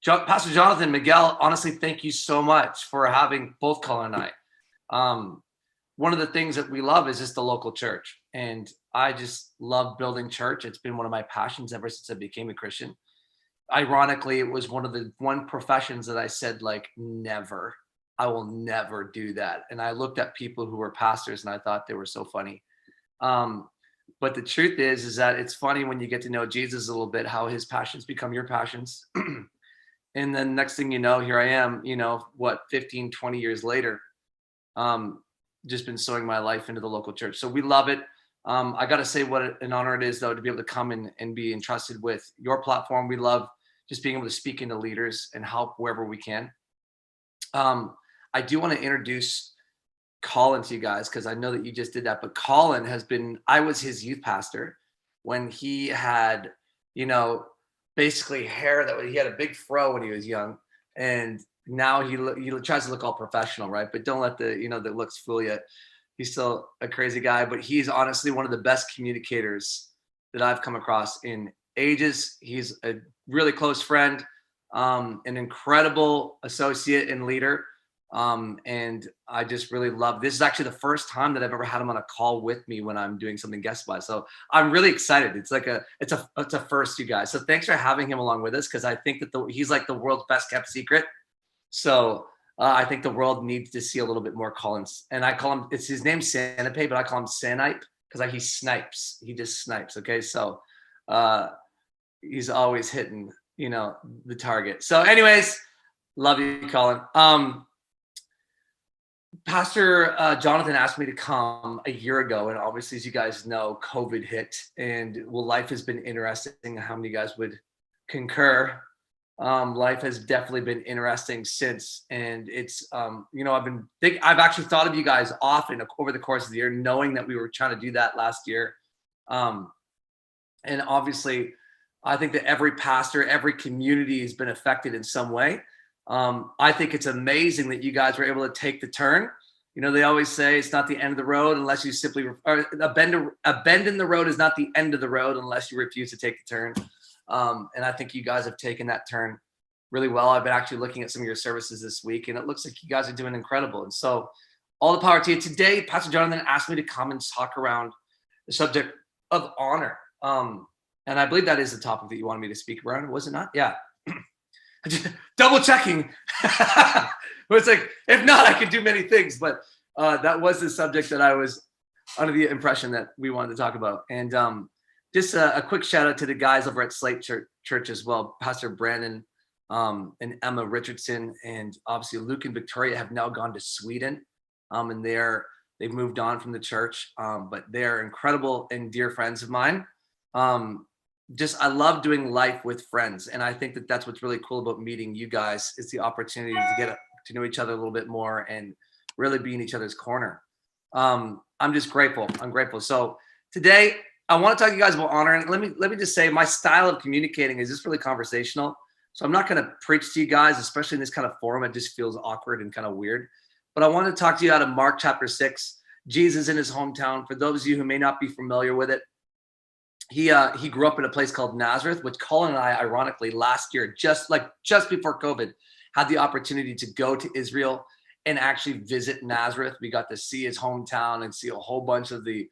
Pastor Jonathan, Miguel, honestly, thank you so much for having both Colin and I. One of the things that we love is just the local church. And I just love building church. It's been one of my passions ever since I became a Christian. Ironically, it was one of the professions that I said, like, never, I will never do that. And I looked at people who were pastors and I thought they were so funny. But the truth is that it's funny when you get to know Jesus a little bit, how his passions become your passions. And then next thing you know, here I am, 15, 20 years later, just been sowing my life into the local church. So we love it. I got to say what an honor it is, though, to be able to come and be entrusted with your platform. We love just being able to speak into leaders and help wherever we can. I do want to introduce Colin to you guys, because I know that you just did that. But Colin I was his youth pastor when he had, basically hair he had a big fro when he was young. And now he tries to look all professional, right? But don't let the looks fool you. He's still a crazy guy, but he's honestly one of the best communicators that I've come across in ages. He's a really close friend, an incredible associate and leader. And I just really love this. Is actually the first time that I've ever had him on a call with me when I'm doing something guest wise. So I'm really excited. It's like it's a first, you guys. So thanks for having him along with us, because I think that he's like the world's best kept secret. So I think the world needs to see a little bit more Collins. And I call him, his name's Sanape, but I call him Sanipe because he snipes. He just snipes. Okay. So he's always hitting, the target. So anyways, love you, Colin. Pastor Jonathan asked me to come a year ago, and obviously, as you guys know, COVID hit, and life has been interesting. How many of you guys would concur? Life has definitely been interesting since, and it's I've actually thought of you guys often over the course of the year, knowing that we were trying to do that last year, and obviously, I think that every pastor, every community has been affected in some way. I think it's amazing that you guys were able to take the turn. They always say it's not the end of the road unless you a bend in the road is not the end of the road unless you refuse to take the turn. And I think you guys have taken that turn really well. I've been actually looking at some of your services this week, and it looks like you guys are doing incredible. And so all the power to you. Today, Pastor Jonathan asked me to come and talk around the subject of honor. And I believe that is the topic that you wanted me to speak around. Was it not? Yeah. Just double checking. It's like, if not, I could do many things, but that was the subject that I was under the impression that we wanted to talk about. And just a quick shout out to the guys over at Slate Church as well. Pastor Brandon and Emma Richardson, and obviously Luke and Victoria have now gone to Sweden, and they've moved on from the church, but they're incredible and dear friends of mine. I love doing life with friends. And I think that that's what's really cool about meeting you guys, is the opportunity to get to know each other a little bit more and really be in each other's corner. I'm just grateful. I'm grateful. So today I want to talk to you guys about honor. And let me just say, my style of communicating is just really conversational. So I'm not going to preach to you guys, especially in this kind of forum. It just feels awkward and kind of weird. But I want to talk to you out of Mark chapter 6, Jesus in his hometown. For those of you who may not be familiar with it, he grew up in a place called Nazareth, which Colin and I, ironically, last year, just before COVID, had the opportunity to go to Israel and actually visit Nazareth. We got to see his hometown and see a whole bunch of the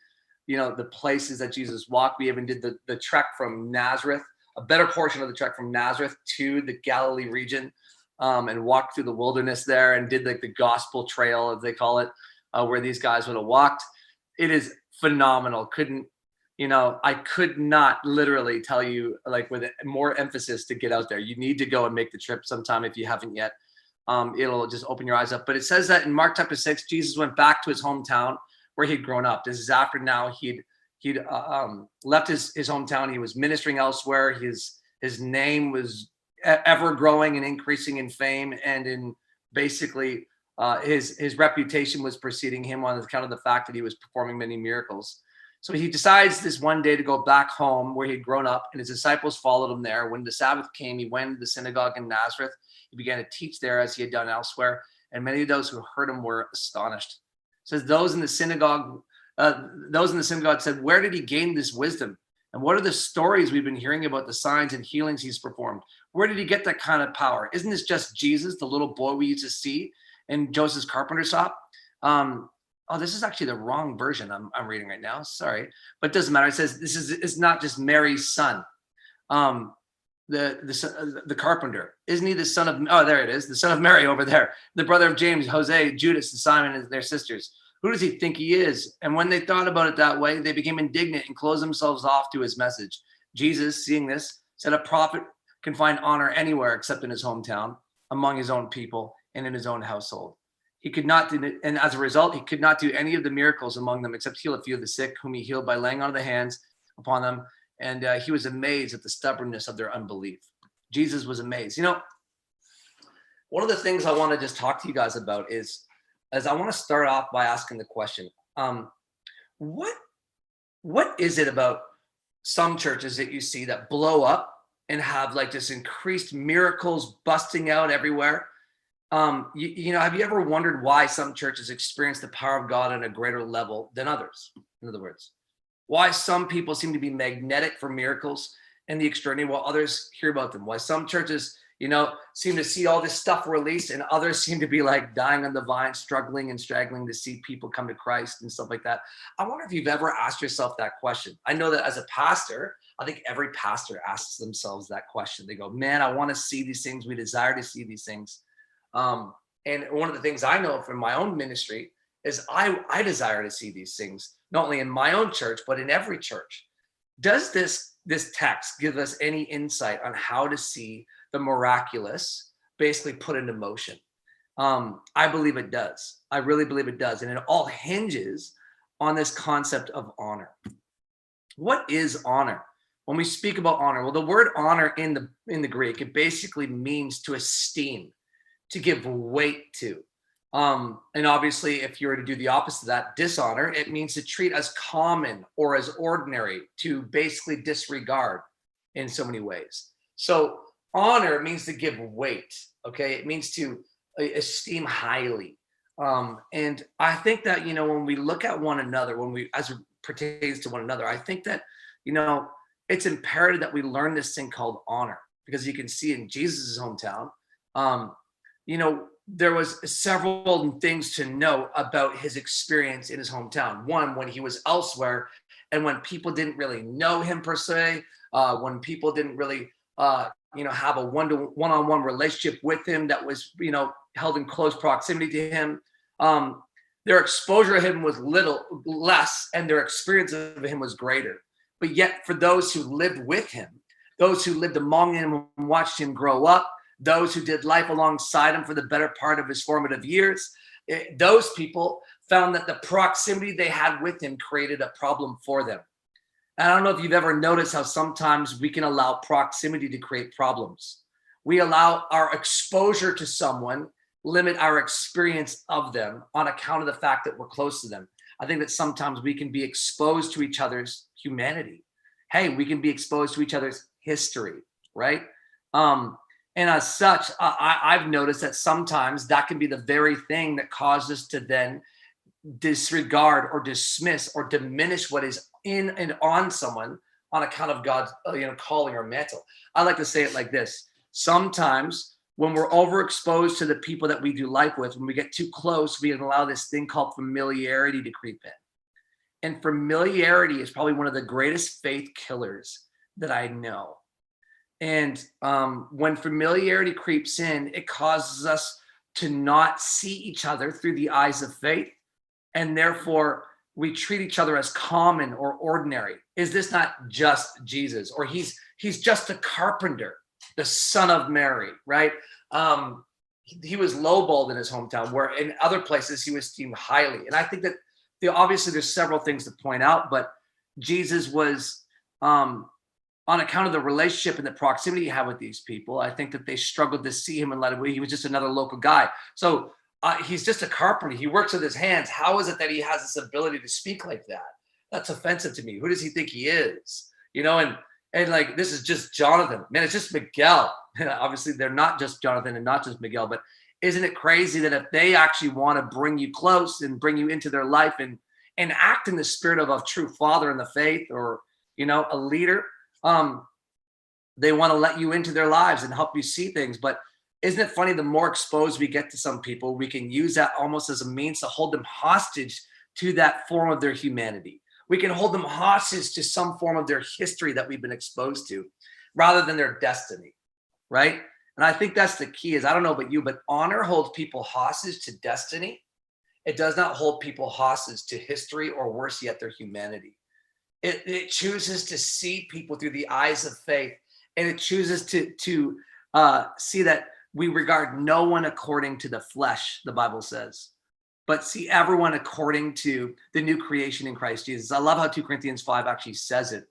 places that Jesus walked. We even did the trek from Nazareth, a better portion of the trek from Nazareth to the Galilee region, and walked through the wilderness there and did like the gospel trail, as they call it, where these guys would have walked. It is phenomenal. I could not literally tell you, like, with more emphasis, to get out there. You need to go and make the trip sometime if you haven't yet. It'll just open your eyes up. But it says that in Mark chapter 6, Jesus went back to his hometown where he'd grown up. This is after now he'd left his hometown. He was ministering elsewhere. His name was ever growing and increasing in fame, and in basically his reputation was preceding him on account of the fact that he was performing many miracles. So he decides this one day to go back home where he'd grown up, and his disciples followed him there. When the Sabbath came, he went to the synagogue in Nazareth. He began to teach there as he had done elsewhere, and many of those who heard him were astonished. It says those in the synagogue said, "Where did he gain this wisdom? And what are the stories we've been hearing about the signs and healings he's performed? Where did he get that kind of power? Isn't this just Jesus, the little boy we used to see in Joseph's carpenter shop? Oh, this is actually the wrong version I'm reading right now. Sorry, but it doesn't matter. It says it's not just Mary's son. The carpenter, isn't he the son of, oh, there it is, the son of Mary over there, the brother of James, Jose, Judas, and Simon, and their sisters. Who does he think he is? And when they thought about it that way, they became indignant and closed themselves off to his message. Jesus, seeing this, said a prophet can find honor anywhere except in his hometown, among his own people, and in his own household. He could not do, and as a result, he could not do any of the miracles among them except heal a few of the sick, whom he healed by laying on the hands upon them. And he was amazed at the stubbornness of their unbelief. Jesus was amazed. One of the things I want to just talk to you guys about is I want to start off by asking the question, what is it about some churches that you see that blow up and have like this increased miracles busting out everywhere? Have you ever wondered why some churches experience the power of God on a greater level than others? In other words, why some people seem to be magnetic for miracles and the extraordinary while others hear about them? Why some churches, seem to see all this stuff released and others seem to be like dying on the vine, struggling and straggling to see people come to Christ and stuff like that. I wonder if you've ever asked yourself that question. I know that as a pastor, I think every pastor asks themselves that question. They go, man, I want to see these things. We desire to see these things. And one of the things I know from my own ministry is I desire to see these things, not only in my own church, but in every church. Does this text give us any insight on how to see the miraculous basically put into motion? I believe it does. I really believe it does. And it all hinges on this concept of honor. What is honor? When we speak about honor, well, the word honor in the Greek, it basically means to esteem, to give weight to. And obviously, if you were to do the opposite of that, dishonor, it means to treat as common or as ordinary, to basically disregard in so many ways. So honor means to give weight, okay? It means to esteem highly. And I think that, when we look at one another, as it pertains to one another, I think that, it's imperative that we learn this thing called honor, because you can see in Jesus's hometown, there was several things to know about his experience in his hometown. One, when he was elsewhere and when people didn't really know him per se, when people didn't really, have a one-on-one relationship with him that was, held in close proximity to him. Their exposure of him was less, and their experience of him was greater. But yet for those who lived with him, those who lived among him and watched him grow up, those who did life alongside him for the better part of his formative years, those people found that the proximity they had with him created a problem for them. And I don't know if you've ever noticed how sometimes we can allow proximity to create problems. We allow our exposure to someone limit our experience of them on account of the fact that we're close to them. I think that sometimes we can be exposed to each other's humanity. Hey, we can be exposed to each other's history, right? And as such, I've noticed that sometimes that can be the very thing that causes us to then disregard or dismiss or diminish what is in and on someone on account of God's calling or mantle. I like to say it like this. Sometimes when we're overexposed to the people that we do life with, when we get too close, we can allow this thing called familiarity to creep in. And familiarity is probably one of the greatest faith killers that I know. And when familiarity creeps in, it causes us to not see each other through the eyes of faith. And therefore, we treat each other as common or ordinary. Is this not just Jesus? Or he's just a carpenter, the son of Mary, right? He was lowballed in his hometown, where in other places he was esteemed highly. And I think that obviously there's several things to point out, but Jesus was, on account of the relationship and the proximity he had with these people, I think that they struggled to see him and let him. He was just another local guy. So he's just a carpenter. He works with his hands. How is it that he has this ability to speak like that? That's offensive to me. Who does he think he is? And like, this is just Jonathan. Man, it's just Miguel. Obviously, they're not just Jonathan and not just Miguel, but isn't it crazy that if they actually want to bring you close and bring you into their life and act in the spirit of a true father in the faith, or, a leader, They want to let you into their lives and help you see things. But isn't it funny, the more exposed we get to some people, we can use that almost as a means to hold them hostage to that form of their humanity. We can hold them hostage to some form of their history that we've been exposed to rather than their destiny, right? And I think that's the key. Is, I don't know about you, but honor holds people hostage to destiny. It does not hold people hostage to history, or worse yet, their humanity. It chooses to see people through the eyes of faith, and it chooses to see that we regard no one according to the flesh, the Bible says, but see everyone according to the new creation in Christ Jesus. I love how 2 Corinthians 5 actually says it.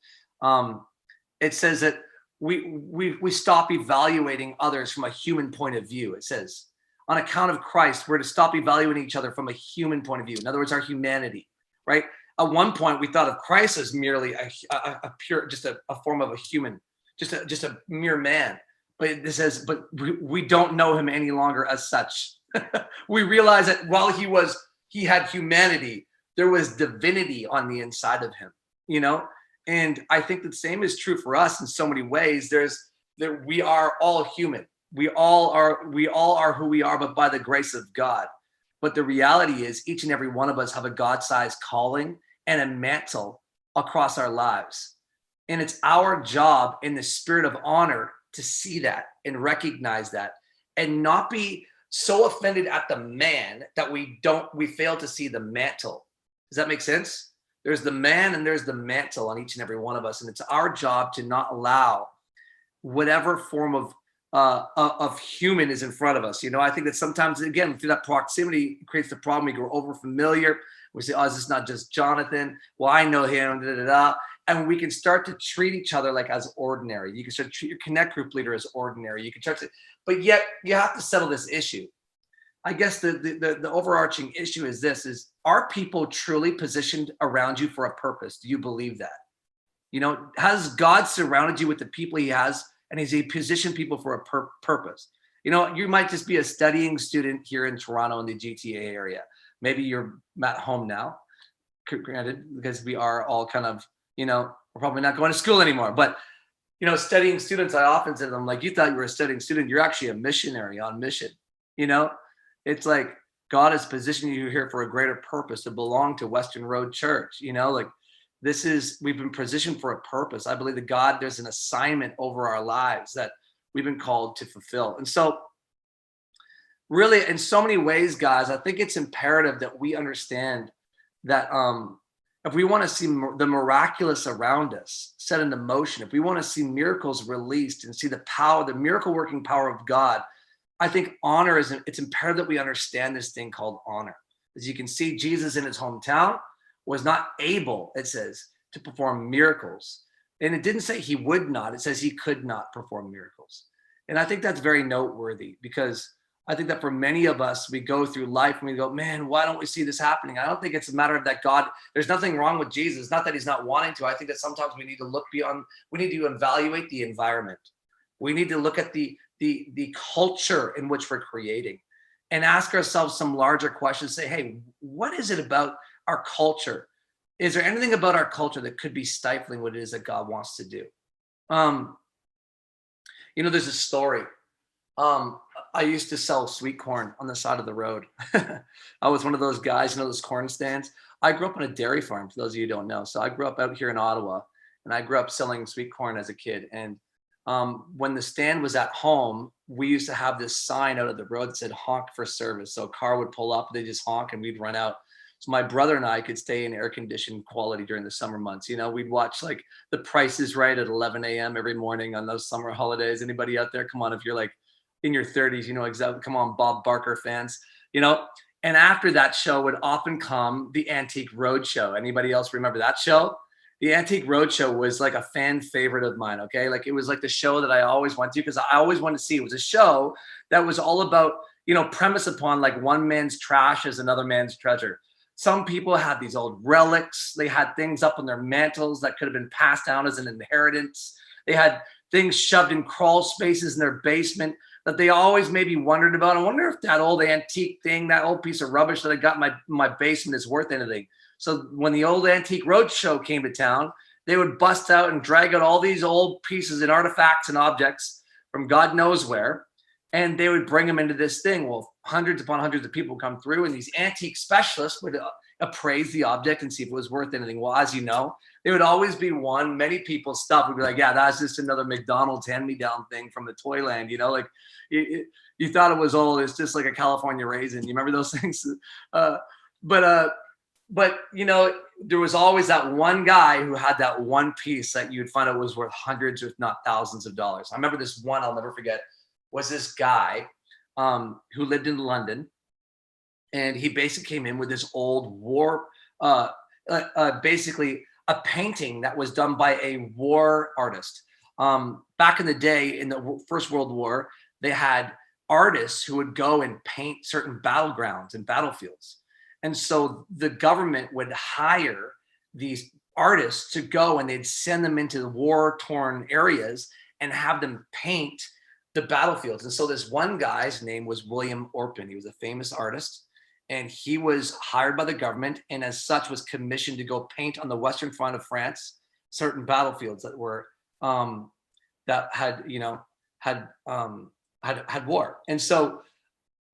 It says that we stop evaluating others from a human point of view. It says, on account of Christ, we're to stop evaluating each other from a human point of view. In other words, our humanity, right? At one point, we thought of Christ as merely a pure, just a form of a human, just a mere man. But it says, but we don't know him any longer as such. We realize that while he had humanity, there was divinity on the inside of him, you know? And I think the same is true for us in so many ways. We are all human. We all are who we are, but by the grace of God. But the reality is each and every one of us have a God-sized calling and a mantle across our lives. And it's our job in the spirit of honor to see that and recognize that, and not be so offended at the man that we fail to see the mantle. Does that make sense? There's the man and there's the mantle on each and every one of us. And it's our job to not allow whatever form of human is in front of us. You know, I think that sometimes, again, through that proximity, it creates the problem. We grow over familiar. We say, oh, is this not just Jonathan? Well, I know him, da, da, da. And we can start to treat each other like as ordinary. You can start to treat your connect group leader as ordinary. You can start to, but yet you have to settle this issue. I guess the overarching issue is this: is, are people truly positioned around you for a purpose? Do you believe that? You know, has God surrounded you with the people he has, and has he positioned people for a purpose? You know, you might just be a studying student here in Toronto in the GTA area. Maybe you're at home now, granted, because we are all kind of, you know, we're probably not going to school anymore. But, you know, studying students, I often say to them, like, you thought you were a studying student, you're actually a missionary on mission. You know, it's like God has positioned you here for a greater purpose, to belong to Western Road Church. You know, like, we've been positioned for a purpose. I believe that God, there's an assignment over our lives that we've been called to fulfill. And so really, in so many ways, guys, I think it's imperative that we understand that if we want to see the miraculous around us set into motion, if we want to see miracles released and see the power, the miracle working power of God, I think it's imperative that we understand this thing called honor. As you can see, Jesus in his hometown was not able, it says, to perform miracles. And it didn't say he would not, it says he could not perform miracles. And I think that's very noteworthy, because I think that for many of us, we go through life and we go, man, why don't we see this happening? I don't think it's a matter of that God, there's nothing wrong with Jesus. Not that he's not wanting to. I think that sometimes we need to look beyond, we need to evaluate the environment. We need to look at the culture in which we're creating and ask ourselves some larger questions. Say, hey, what is it about our culture? Is there anything about our culture that could be stifling what it is that God wants to do? You know, there's a story. I used to sell sweet corn on the side of the road. I was one of those guys, you know, those corn stands. I grew up on a dairy farm, for those of you who don't know. So I grew up out here in Ottawa, and I grew up selling sweet corn as a kid. And when the stand was at home, we used to have this sign out of the road that said honk for service. So a car would pull up, they just honk, and we'd run out. So my brother and I could stay in air-conditioned quality during the summer months. You know, we'd watch like The Price is Right at 11 a.m. every morning on those summer holidays. Anybody out there? Come on, if you're like in your 30s, you know exactly. Come on, Bob Barker fans, you know. And after that show would often come the Antique Roadshow. Anybody else remember that show? The Antique Roadshow was like a fan favorite of mine, okay? Like, it was like the show that I always went to because I always wanted to see. It was a show that was all about, you know, premise upon like one man's trash is another man's treasure. Some people had these old relics. They had things up on their mantles that could have been passed down as an inheritance. They had things shoved in crawl spaces in their basement that they always maybe wondered about. I wonder if that old antique thing, that old piece of rubbish that I got in my basement is worth anything. So when the old Antique Roadshow came to town, they would bust out and drag out all these old pieces and artifacts and objects from God knows where, and they would bring them into this thing. Well, hundreds upon hundreds of people come through, and these antique specialists would appraise the object and see if it was worth anything. Well, as you know, there would always be one. Many people's stuff would be like, yeah, that's just another McDonald's hand-me-down thing from the Toyland. Like you thought it was old. It's just like a California raisin. You remember those things? But there was always that one guy who had that one piece that you'd find out was worth hundreds, if not thousands of dollars. I remember this one I'll never forget was this guy who lived in London, and he basically came in with this old war, basically a painting that was done by a war artist. Back in the day, in the First World War, they had artists who would go and paint certain battlegrounds and battlefields. And so the government would hire these artists to go, and they'd send them into the war-torn areas and have them paint the battlefields. And so this one guy's name was William Orpin. He was a famous artist, and he was hired by the government, and as such was commissioned to go paint on the Western Front of France certain battlefields that were that had war. And so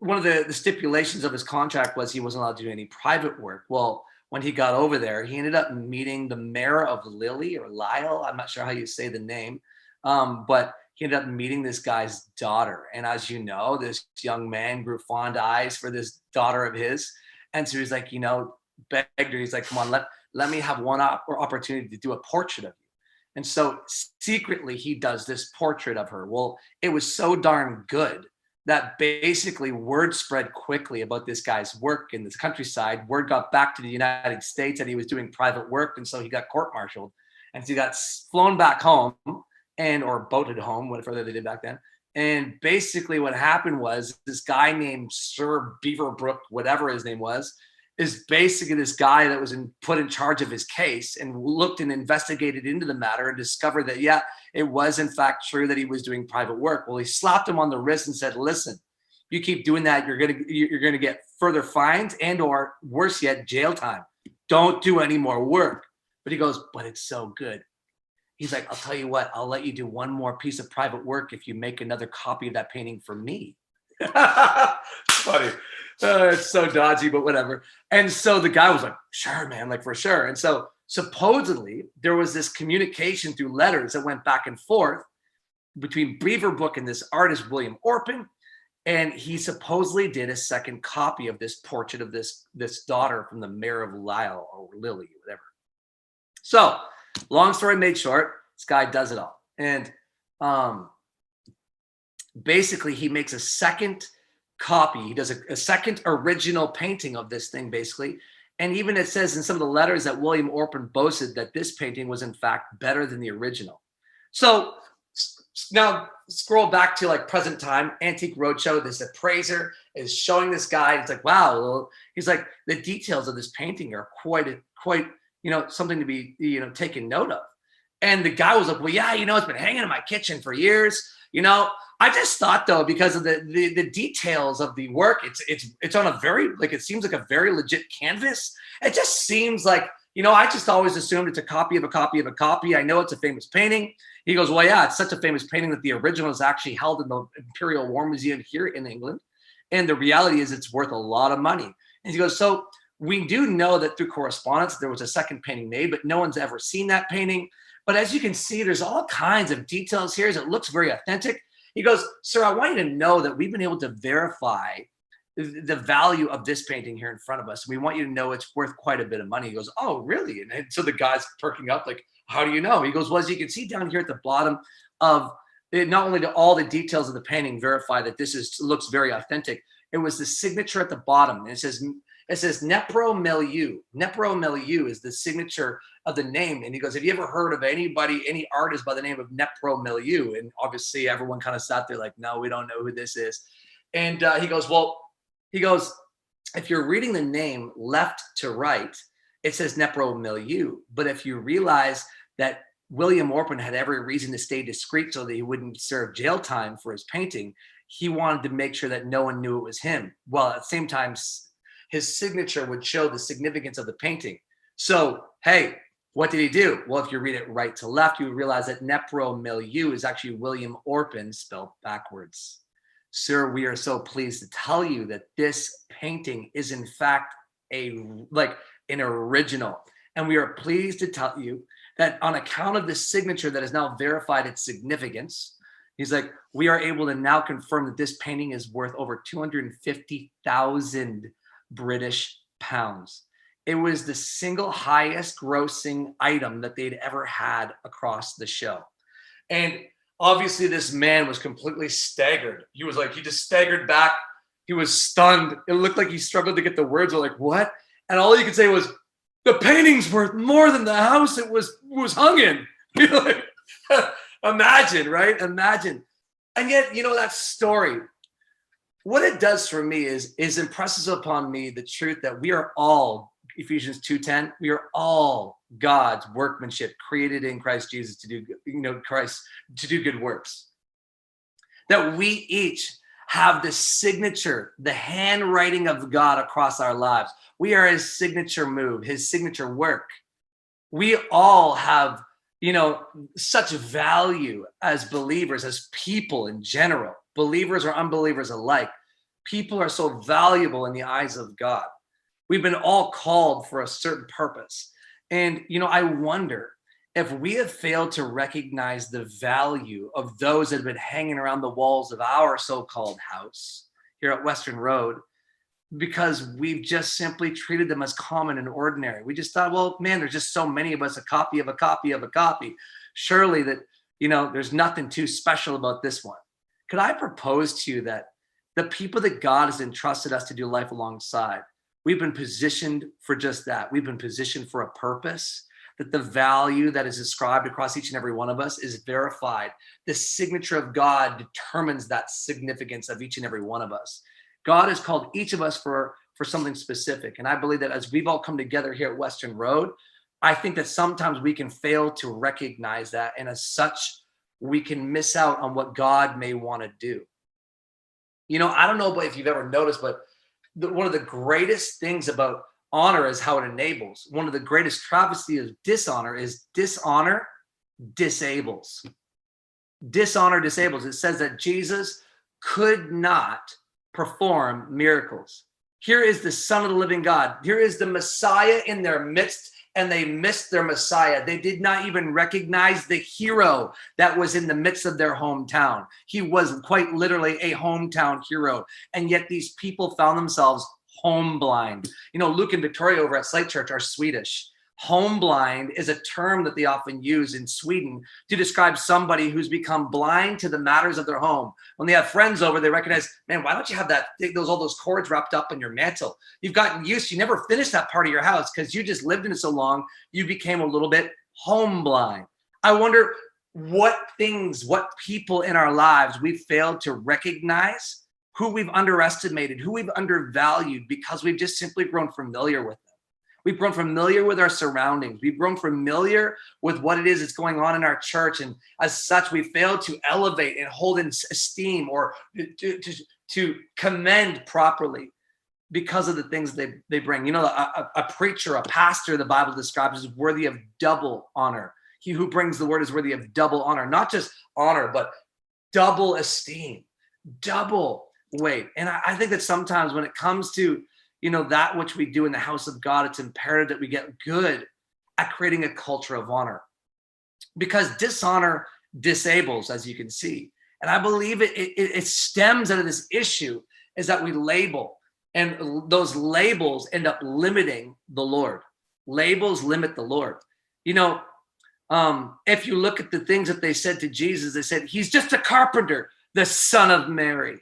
one of the stipulations of his contract was he wasn't allowed to do any private work. Well, when he got over there, he ended up meeting the mayor of Lille or Lyle. I'm not sure how you say the name, but he ended up meeting this guy's daughter. And as you know, this young man grew fond eyes for this daughter of his. And so he's like, begged her. He's like, come on, let me have one opportunity to do a portrait of you. And so secretly he does this portrait of her. Well, it was so darn good that basically word spread quickly about this guy's work in this countryside. Word got back to the United States that he was doing private work. And so he got court-martialed, and so he got flown back home or boated home, whatever they did back then. And basically what happened was this guy named Sir Beaverbrook, whatever his name was, is basically this guy that was put in charge of his case and looked and investigated into the matter and discovered that, yeah, it was in fact true that he was doing private work. Well, he slapped him on the wrist and said, listen, you keep doing that, you're gonna get further fines and or worse yet, jail time. Don't do any more work. But he goes, but it's so good. He's like, I'll tell you what, I'll let you do one more piece of private work if you make another copy of that painting for me. Funny. It's so dodgy, but whatever. And so the guy was like, sure, man, like for sure. And so supposedly there was this communication through letters that went back and forth between Beaverbrook and this artist, William Orpin. And he supposedly did a second copy of this portrait of this daughter from the mayor of Lille or Lily, whatever. So long story made short, this guy does it all. And basically he makes a second copy. He does a second original painting of this thing, basically. And even it says in some of the letters that William Orpin boasted that this painting was in fact better than the original. So now scroll back to like present time, Antique Roadshow. This appraiser is showing this guy. It's like, wow. He's like, the details of this painting are quite, something to be, taken note of. And the guy was like, well, yeah, it's been hanging in my kitchen for years. I just thought though, because of the details of the work, it's on a very, it seems like a very legit canvas. It just seems like, I just always assumed it's a copy of a copy of a copy. I know it's a famous painting. He goes, well, yeah, it's such a famous painting that the original is actually held in the Imperial War Museum here in England. And the reality is it's worth a lot of money. And he goes, so we do know that through correspondence, there was a second painting made, but no one's ever seen that painting. But as you can see, there's all kinds of details here. It looks very authentic. He goes, sir, I want you to know that we've been able to verify the value of this painting here in front of us. We want you to know it's worth quite a bit of money. He goes, oh, really? And so the guy's perking up like, how do you know? He goes, well, as you can see down here at the bottom of it, not only do all the details of the painting verify that this looks very authentic, it was the signature at the bottom. And it says Nepro Milieu. Nepro Milieu is the signature of the name. And he goes, have you ever heard of any artist by the name of Nepro Milieu? And obviously everyone kind of sat there like, no, we don't know who this is. And he goes, if you're reading the name left to right, it says Nepro Milieu. But if you realize that William Orpin had every reason to stay discreet so that he wouldn't serve jail time for his painting, he wanted to make sure that no one knew it was him. Well, at the same time, his signature would show the significance of the painting. So, hey, What did he do? Well, if you read it right to left, you realize that Nepro Milieu is actually William Orpin spelled backwards. Sir, we are so pleased to tell you that this painting is in fact an original. And we are pleased to tell you that on account of this signature that has now verified its significance, he's like, we are able to now confirm that this painting is worth over 250,000 British pounds. It was the single highest grossing item that they'd ever had across the show. And obviously this man was completely staggered. He just staggered back. He was stunned. It looked like he struggled to get the words. Like, what? And all he could say was, the painting's worth more than the house it was hung in. Like, imagine, right? Imagine. And yet, that story, what it does for me is impresses upon me the truth that we are all, Ephesians 2:10, we are all God's workmanship created in Christ Jesus to do, to do good works. That we each have the signature, the handwriting of God across our lives. We are his signature move, his signature work. We all have, such value as believers, as people in general, believers or unbelievers alike. People are so valuable in the eyes of God. We've been all called for a certain purpose. And, I wonder if we have failed to recognize the value of those that have been hanging around the walls of our so-called house here at Western Road, because we've just simply treated them as common and ordinary. We just thought, well, man, there's just so many of us, a copy of a copy of a copy. Surely that, there's nothing too special about this one. Could I propose to you that the people that God has entrusted us to do life alongside, we've been positioned for just that. We've been positioned for a purpose, that the value that is ascribed across each and every one of us is verified. The signature of God determines that significance of each and every one of us. God has called each of us for something specific. And I believe that as we've all come together here at Western Road, I think that sometimes we can fail to recognize that. And as such, we can miss out on what God may want to do. I don't know if you've ever noticed, but one of the greatest things about honor is how it enables. One of the greatest travesty of dishonor is dishonor disables. Dishonor disables. It says that Jesus could not perform miracles. Here is the Son of the living God. Here is the Messiah in their midst, and they missed their Messiah. They did not even recognize the hero that was in the midst of their hometown. He was quite literally a hometown hero. And yet these people found themselves home blind. Luke and Victoria over at Slate Church are Swedish. Home blind is a term that they often use in Sweden to describe somebody who's become blind to the matters of their home. When they have friends over, they recognize, man, why don't you have all those cords wrapped up in your mantle? You've gotten used, you never finished that part of your house because you just lived in it so long, you became a little bit home blind. I wonder what people in our lives we've failed to recognize, who we've underestimated, who we've undervalued because we've just simply grown familiar with them. We've grown familiar with our surroundings. We've grown familiar with what it is that's going on in our church. And as such, we fail to elevate and hold in esteem or to commend properly because of the things they bring. A preacher, a pastor, the Bible describes as worthy of double honor. He who brings the word is worthy of double honor, not just honor, but double esteem, double weight. And I think that sometimes when it comes to that which we do in the house of God, it's imperative that we get good at creating a culture of honor, because dishonor disables, as you can see. And I believe it stems out of this issue is that we label, and those labels end up limiting the Lord. Labels limit the Lord. If you look at the things that they said to Jesus, they said, he's just a carpenter, the son of Mary.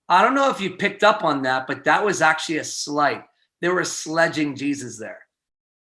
I don't know if you picked up on that, but that was actually a slight. They were sledging Jesus there.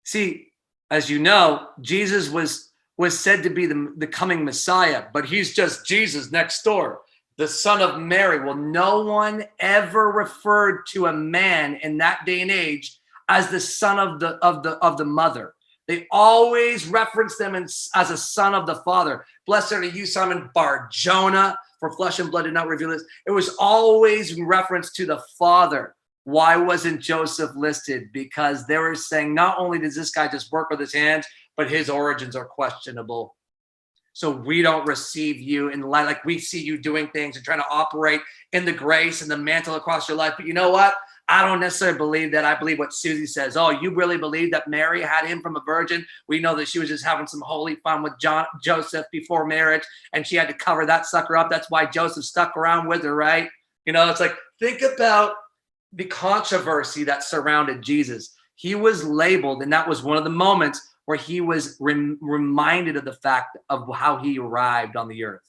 See, as you know, Jesus was said to be the coming Messiah, but he's just Jesus next door, the son of Mary. Well, no one ever referred to a man in that day and age as the son of the mother. They always referenced them as a son of the Father. Blessed are you, Simon Bar-Jonah, for flesh and blood did not reveal this. It was always in reference to the Father. Why wasn't Joseph listed? Because they were saying, not only does this guy just work with his hands, but his origins are questionable. So we don't receive you in the light. Like, we see you doing things and trying to operate in the grace and the mantle across your life. But you know what? I don't necessarily believe that. I believe what Susie says. Oh, you really believe that Mary had him from a virgin? We know that she was just having some holy fun with Joseph before marriage, and she had to cover that sucker up. That's why Joseph stuck around with her, right? You know, it's like, think about the controversy that surrounded Jesus. He was labeled, and that was one of the moments where he was reminded of the fact of how he arrived on the earth.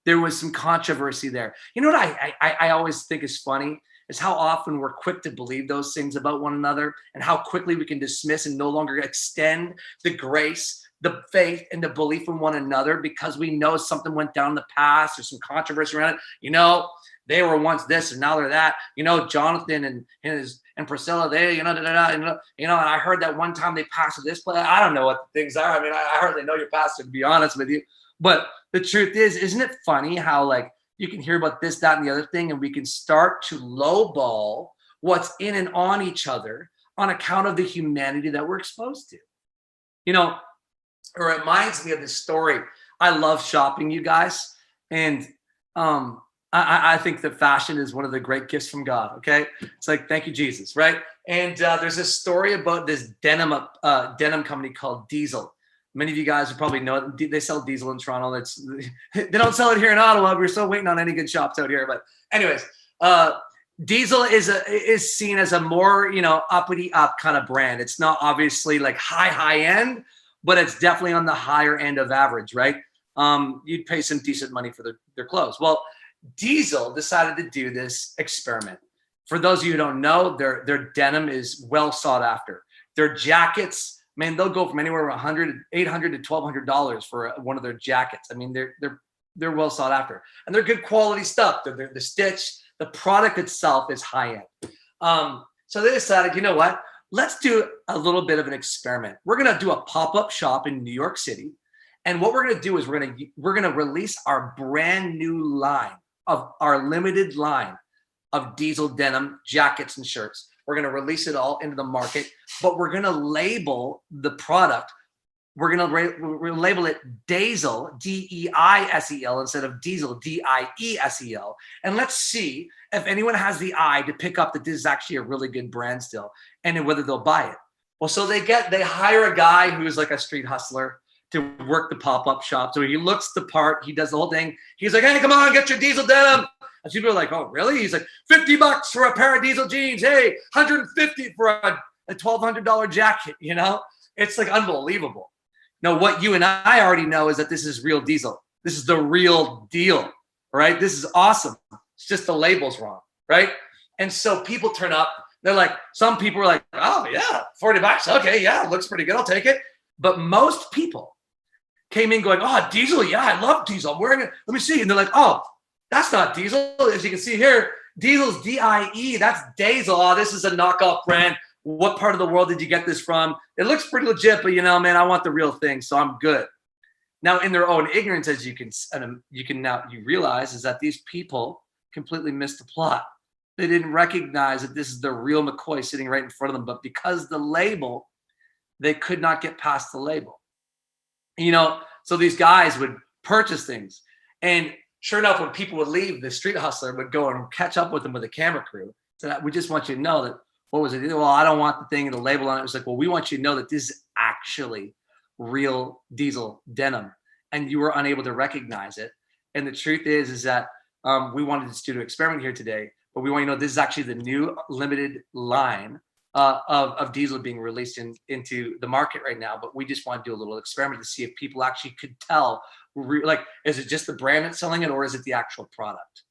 There was some controversy there. You know what I always think is funny is how often we're quick to believe those things about one another, and how quickly we can dismiss and no longer extend the grace, the faith, and the belief in one another because we know something went down in the past or some controversy around it. You know, they were once this and now they're that. You know, Jonathan and Priscilla, they, and I heard that one time they pastored this place. I don't know what the things are. I mean, I hardly know your pastor, to be honest with you. But the truth is, isn't it funny how, like, you can hear about this, that, and the other thing, and we can start to lowball what's in and on each other on account of the humanity that we're exposed to. You know, it reminds me of this story. I love shopping, you guys. And I think that fashion is one of the great gifts from God, okay? It's like, thank you, Jesus, right? And there's this story about this denim company called Diesel. Many of you guys would probably know it. They sell Diesel in Toronto. They don't sell it here in Ottawa. We're still waiting on any good shops out here. But anyways, Diesel is seen as a more, uppity up kind of brand. It's not obviously like high end, but it's definitely on the higher end of average, right? You'd pay some decent money for their clothes. Well, Diesel decided to do this experiment. For those of you who don't know, their denim is well sought after. Their jackets, man, they'll go from anywhere from $800 to $1,200 for one of their jackets. I mean, they're well sought after, and they're good quality stuff. They're the stitch, the product itself is high end. So they decided, you know what? Let's do a little bit of an experiment. We're gonna do a pop-up shop in New York City, and what we're gonna do is we're gonna release our brand new line of our limited line of Diesel denim jackets and shirts. We're going to release it all into the market, but we're going to label the product. We're going to label it Diesel, D-E-I-S-E-L, instead of Diesel, D-I-E-S-E-L. And let's see if anyone has the eye to pick up that this is actually a really good brand still, and whether they'll buy it. Well, so they hire a guy who's like a street hustler to work the pop-up shop. So he looks the part, he does the whole thing. He's like, hey, come on, get your Diesel denim. And people are like, oh, really? He's like, $50 for a pair of Diesel jeans. Hey, $150 for a $1,200 jacket, It's like unbelievable. Now, what you and I already know is that this is real Diesel. This is the real deal, right? This is awesome. It's just the label's wrong, right? And so people turn up. They're like, some people are like, oh, yeah, $40. Okay, yeah, looks pretty good. I'll take it. But most people came in going, oh, Diesel, yeah, I love Diesel. I'm wearing it. Let me see. And they're like, oh, that's not Diesel. As you can see here, Diesel's D-I-E. That's Diesel. Oh, this is a knockoff brand. What part of the world did you get this from? It looks pretty legit, but man, I want the real thing, so I'm good. Now, in their own ignorance, as you realize, is that these people completely missed the plot. They didn't recognize that this is the real McCoy sitting right in front of them, but because the label, they could not get past the label. So these guys would purchase things, and sure enough, when people would leave, the street hustler would go and catch up with them with a camera crew. So we just want you to know that, what was it? Well, I don't want the thing and the label on it. It was like, well, we want you to know that this is actually real Diesel denim, and you were unable to recognize it. And the truth is that we wanted to do an experiment here today, but we want you to know this is actually the new limited line of Diesel being released into the market right now. But we just want to do a little experiment to see if people actually could tell, like, is it just the brand that's selling it, or is it the actual product?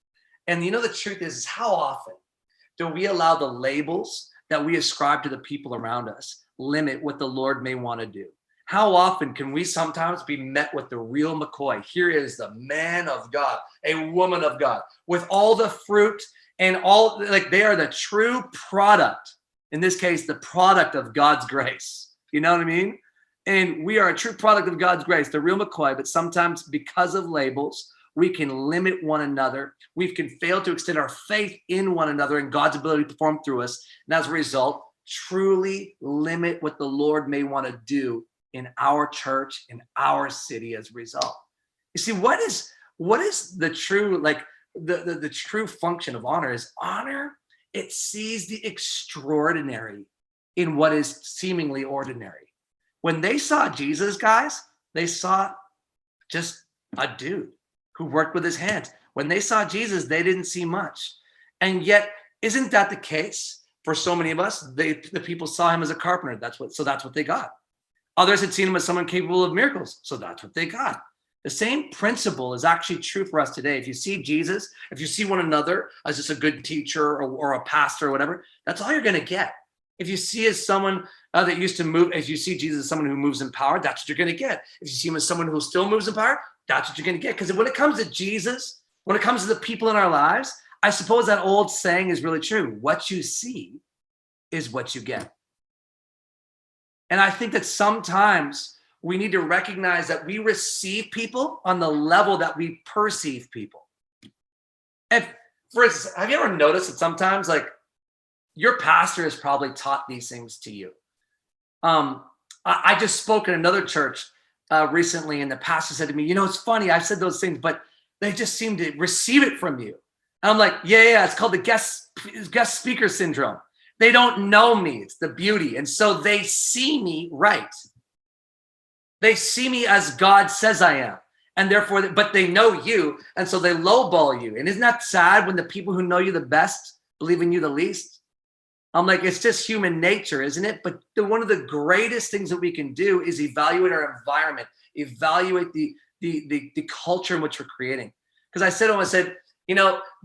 And the truth is how often do we allow the labels that we ascribe to the people around us limit what the Lord may want to do? How often can we sometimes be met with the real McCoy? Here is the man of God, a woman of God, with all the fruit and all, like, they are the true product. In this case, the product of God's grace. You know what I mean? And we are a true product of God's grace, the real McCoy, but sometimes because of labels, we can limit one another. We can fail to extend our faith in one another and God's ability to perform through us. And as a result, truly limit what the Lord may want to do in our church, in our city as a result. You see, what is the true, like the true function of honor is honor. It sees the extraordinary in what is seemingly ordinary. When they saw Jesus, guys, they saw just a dude who worked with his hands. When they saw Jesus, they didn't see much. And yet, isn't that the case for so many of us? The people saw him as a carpenter. That's what they got. Others had seen him as someone capable of miracles. So that's what they got. The same principle is actually true for us today. If you see Jesus, if you see one another as just a good teacher or a pastor or whatever, that's all you're going to get. If you see as someone that used to move, if you see Jesus as someone who moves in power, that's what you're going to get. If you see him as someone who still moves in power, that's what you're going to get. Because when it comes to Jesus, when it comes to the people in our lives, I suppose that old saying is really true. What you see is what you get. And I think that sometimes we need to recognize that we receive people on the level that we perceive people. And for instance, have you ever noticed that sometimes like your pastor has probably taught these things to you? I just spoke in another church recently, and the pastor said to me, it's funny, I've said those things, but they just seem to receive it from you. And I'm like, yeah, it's called the guest speaker syndrome. They don't know me. It's the beauty. And so they see me right. They see me as God says I am. And therefore, but they know you. And so they lowball you. And isn't that sad when the people who know you the best believe in you the least? I'm like, it's just human nature, isn't it? But one of the greatest things that we can do is evaluate our environment, evaluate the culture in which we're creating. Because I said to him, I said,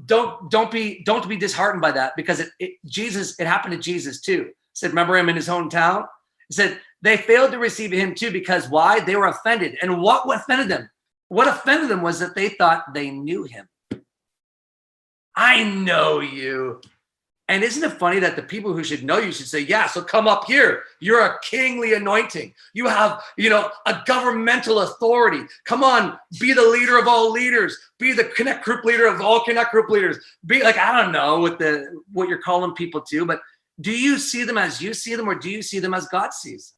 don't be disheartened by that, because it happened to Jesus too. I said, remember him in his hometown? He said, they failed to receive him too, because why? They were offended. And what offended them? What offended them was that they thought they knew him. I know you. And isn't it funny that the people who should know you should say, yeah, so come up here. You're a kingly anointing. You have, a governmental authority. Come on, be the leader of all leaders. Be the Connect Group leader of all Connect Group leaders. Be like, I don't know what you're calling people to, but do you see them as you see them, or do you see them as God sees them?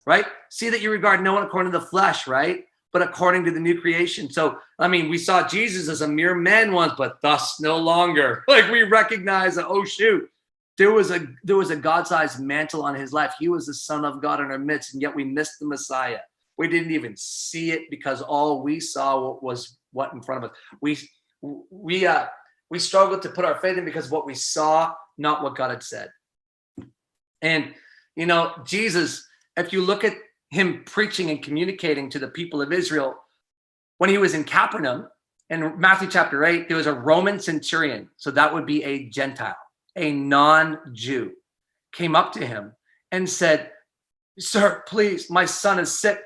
Right? See that you regard no one according to the flesh, right? But according to the new creation. So, we saw Jesus as a mere man once, but thus no longer. Like we recognize that, oh shoot, there was a God-sized mantle on his life. He was the Son of God in our midst, and yet we missed the Messiah. We didn't even see it because all we saw was what in front of us. We struggled to put our faith in because of what we saw, not what God had said. And Jesus, if you look at him preaching and communicating to the people of Israel, when he was in Capernaum, in Matthew chapter 8, there was a Roman centurion. So that would be a Gentile, a non-Jew, came up to him and said, sir, please, my son is sick.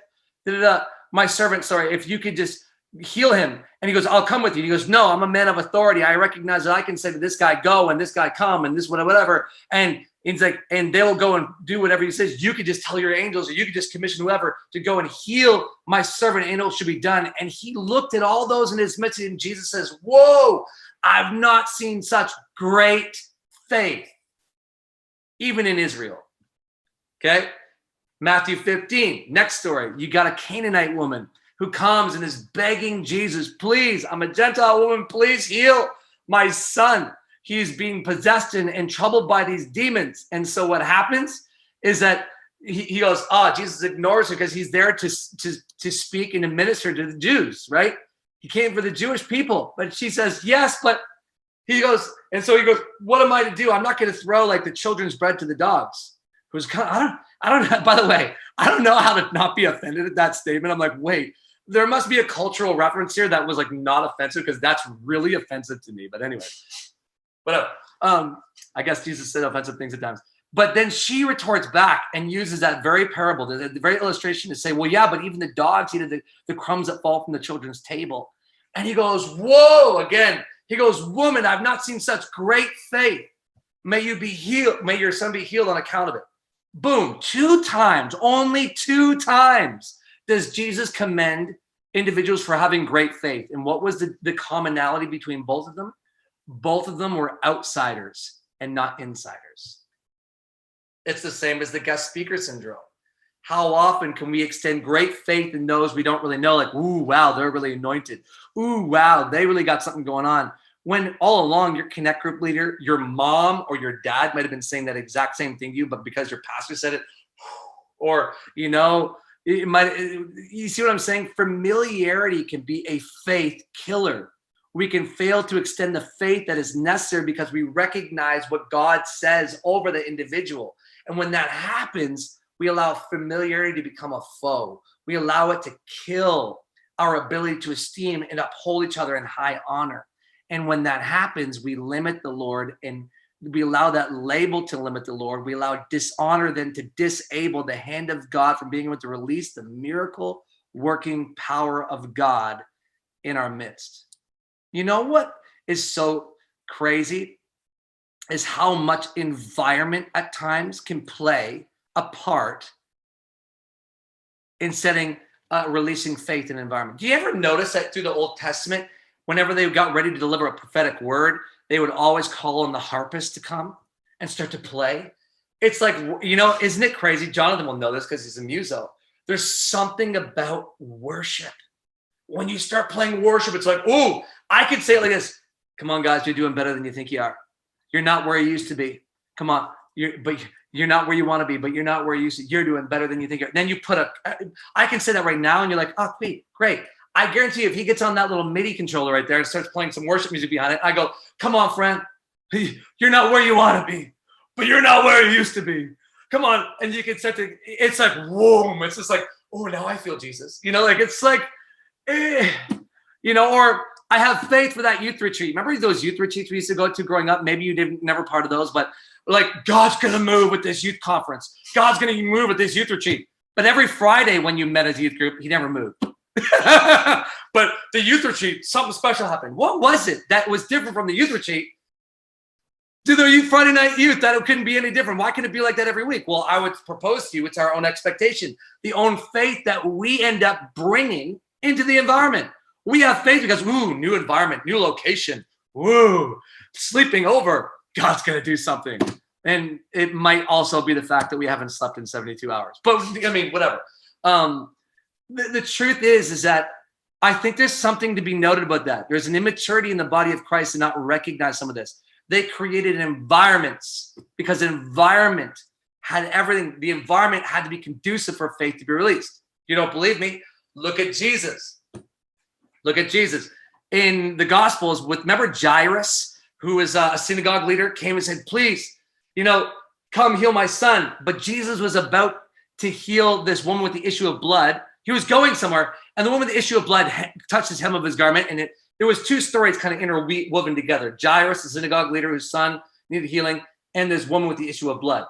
My servant, if you could just heal him. And he goes, I'll come with you. He goes, no, I'm a man of authority. I recognize that I can say to this guy, go, and this guy come, and this whatever. And he's like, and they will go and do whatever he says. You could just tell your angels, or you could just commission whoever to go and heal my servant, and it should be done. And he looked at all those in his midst, and Jesus says, whoa, I've not seen such great faith, even in Israel. Okay. Matthew 15, next story. You got a Canaanite woman who comes and is begging Jesus, please, I'm a Gentile woman, please heal my son. He's being possessed and troubled by these demons. And so what happens is that he goes, Jesus ignores her because he's there to speak and to minister to the Jews, right? He came for the Jewish people. But she says, yes, but he goes, what am I to do? I'm not going to throw like the children's bread to the dogs. I don't know. By the way, I don't know how to not be offended at that statement. I'm like, wait, there must be a cultural reference here that was like not offensive, because that's really offensive to me. But anyway. But I guess Jesus said offensive things at times. But then she retorts back and uses that very parable, the very illustration to say, well, yeah, but even the dogs eat the crumbs that fall from the children's table. And he goes, whoa, again. He goes, woman, I've not seen such great faith. May you be healed. May your son be healed on account of it. Boom, 2 times, only 2 times does Jesus commend individuals for having great faith. And what was the commonality between both of them? Both of them were outsiders and not insiders. It's the same as the guest speaker syndrome. How often can we extend great faith in those we don't really know? Like, ooh, wow, they're really anointed. Ooh, wow, they really got something going on. When all along your connect group leader, your mom or your dad might have been saying that exact same thing to you, but because your pastor said it, or, you know, you see what I'm saying? Familiarity can be a faith killer. We can fail to extend the faith that is necessary because we recognize what God says over the individual. And when that happens, we allow familiarity to become a foe. We allow it to kill our ability to esteem and uphold each other in high honor. And when that happens, we limit the Lord, and we allow that label to limit the Lord. We allow dishonor then to disable the hand of God from being able to release the miracle working power of God in our midst. You know what is so crazy is how much environment at times can play a part in releasing faith in environment. Do you ever notice that through the Old Testament, whenever they got ready to deliver a prophetic word, they would always call on the harpist to come and start to play? It's like, you know, isn't it crazy? Jonathan will know this because he's a muso. There's something about worship. When you start playing worship, it's like, ooh, I could say it like this. Come on, guys, you're doing better than you think you are. You're not where you used to be. Come on. You're not where you want to be, but you're not where you used to. You're doing better than you think. Then you I can say that right now, and you're like, oh, great. I guarantee you, if he gets on that little MIDI controller right there and starts playing some worship music behind it, I go, come on, friend. You're not where you want to be, but you're not where you used to be. Come on. And you can start to, it's like, whoa. It's just like, oh, now I feel Jesus. You know, like, it's like, you know, or I have faith for that youth retreat. Remember those youth retreats we used to go to growing up? Maybe you never part of those, but like, God's going to move with this youth conference. God's going to move with this youth retreat. But every Friday when you met as a youth group, he never moved. But the youth retreat, something special happened. What was it that was different from the youth retreat to the Friday night youth that it couldn't be any different? Why can it be like that every week? Well, I would propose to you, it's our own expectation, the own faith that we end up bringing into the environment. We have faith because, ooh, new environment, new location, woo, sleeping over. God's going to do something. And it might also be the fact that we haven't slept in 72 hours. But I mean, whatever. The truth is that I think there's something to be noted about that. There's an immaturity in the body of Christ to not recognize some of this. They created environments because the environment had everything. The environment had to be conducive for faith to be released. You don't believe me? Look at Jesus. Look at Jesus. In the Gospels, remember Jairus, who is a synagogue leader, came and said, please, you know, come heal my son. But Jesus was about to heal this woman with the issue of blood. He was going somewhere, and the woman with the issue of blood touched his hem of his garment, and there was two stories kind of interwoven together. Jairus, the synagogue leader whose son needed healing, and this woman with the issue of blood.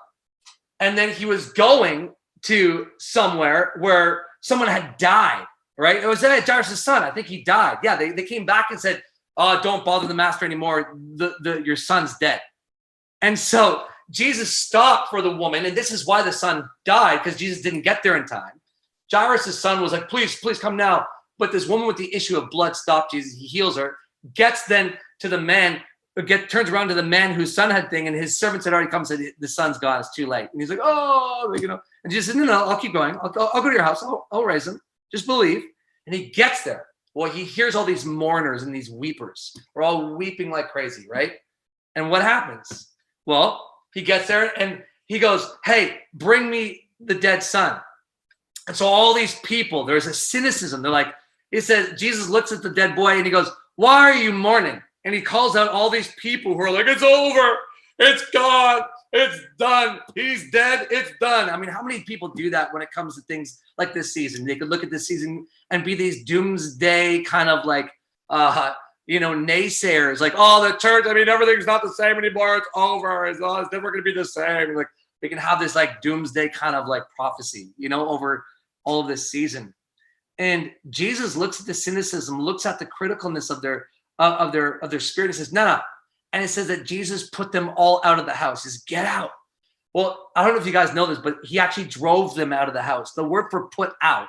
And then he was going to somewhere where someone had died, right? It was Jairus' son. I think he died. Yeah, they came back and said, oh, don't bother the master anymore. Your son's dead. And so Jesus stopped for the woman, and this is why the son died, because Jesus didn't get there in time. Jairus' son was like, please come now. But this woman with the issue of blood stopped Jesus. He heals her, gets then to the man, turns around to the man whose son had thing, and his servants had already come and said, the son's gone, it's too late. And he's like, oh, you know. And Jesus said, no, I'll keep going. I'll go to your house. I'll raise him. Just believe. And he gets there. Well, he hears all these mourners and these weepers. We're all weeping like crazy, right? And what happens? Well, he gets there and he goes, hey, bring me the dead son. And so all these people, there's a cynicism. They're like, he says, Jesus looks at the dead boy and he goes, why are you mourning? And he calls out all these people who are like, it's over. It's gone. It's done. He's dead. It's done. I mean, how many people do that when it comes to things like this season? They could look at this season and be these doomsday kind of like, naysayers. Like, oh, the church, I mean, everything's not the same anymore. It's over. It's never going to be the same. Like, they can have this like doomsday kind of like prophecy, over all of this season. And Jesus looks at the cynicism, looks at the criticalness of their spirit and says, no. And it says that Jesus put them all out of the house. He says, get out. Well, I don't know if you guys know this, but he actually drove them out of the house. The word for put out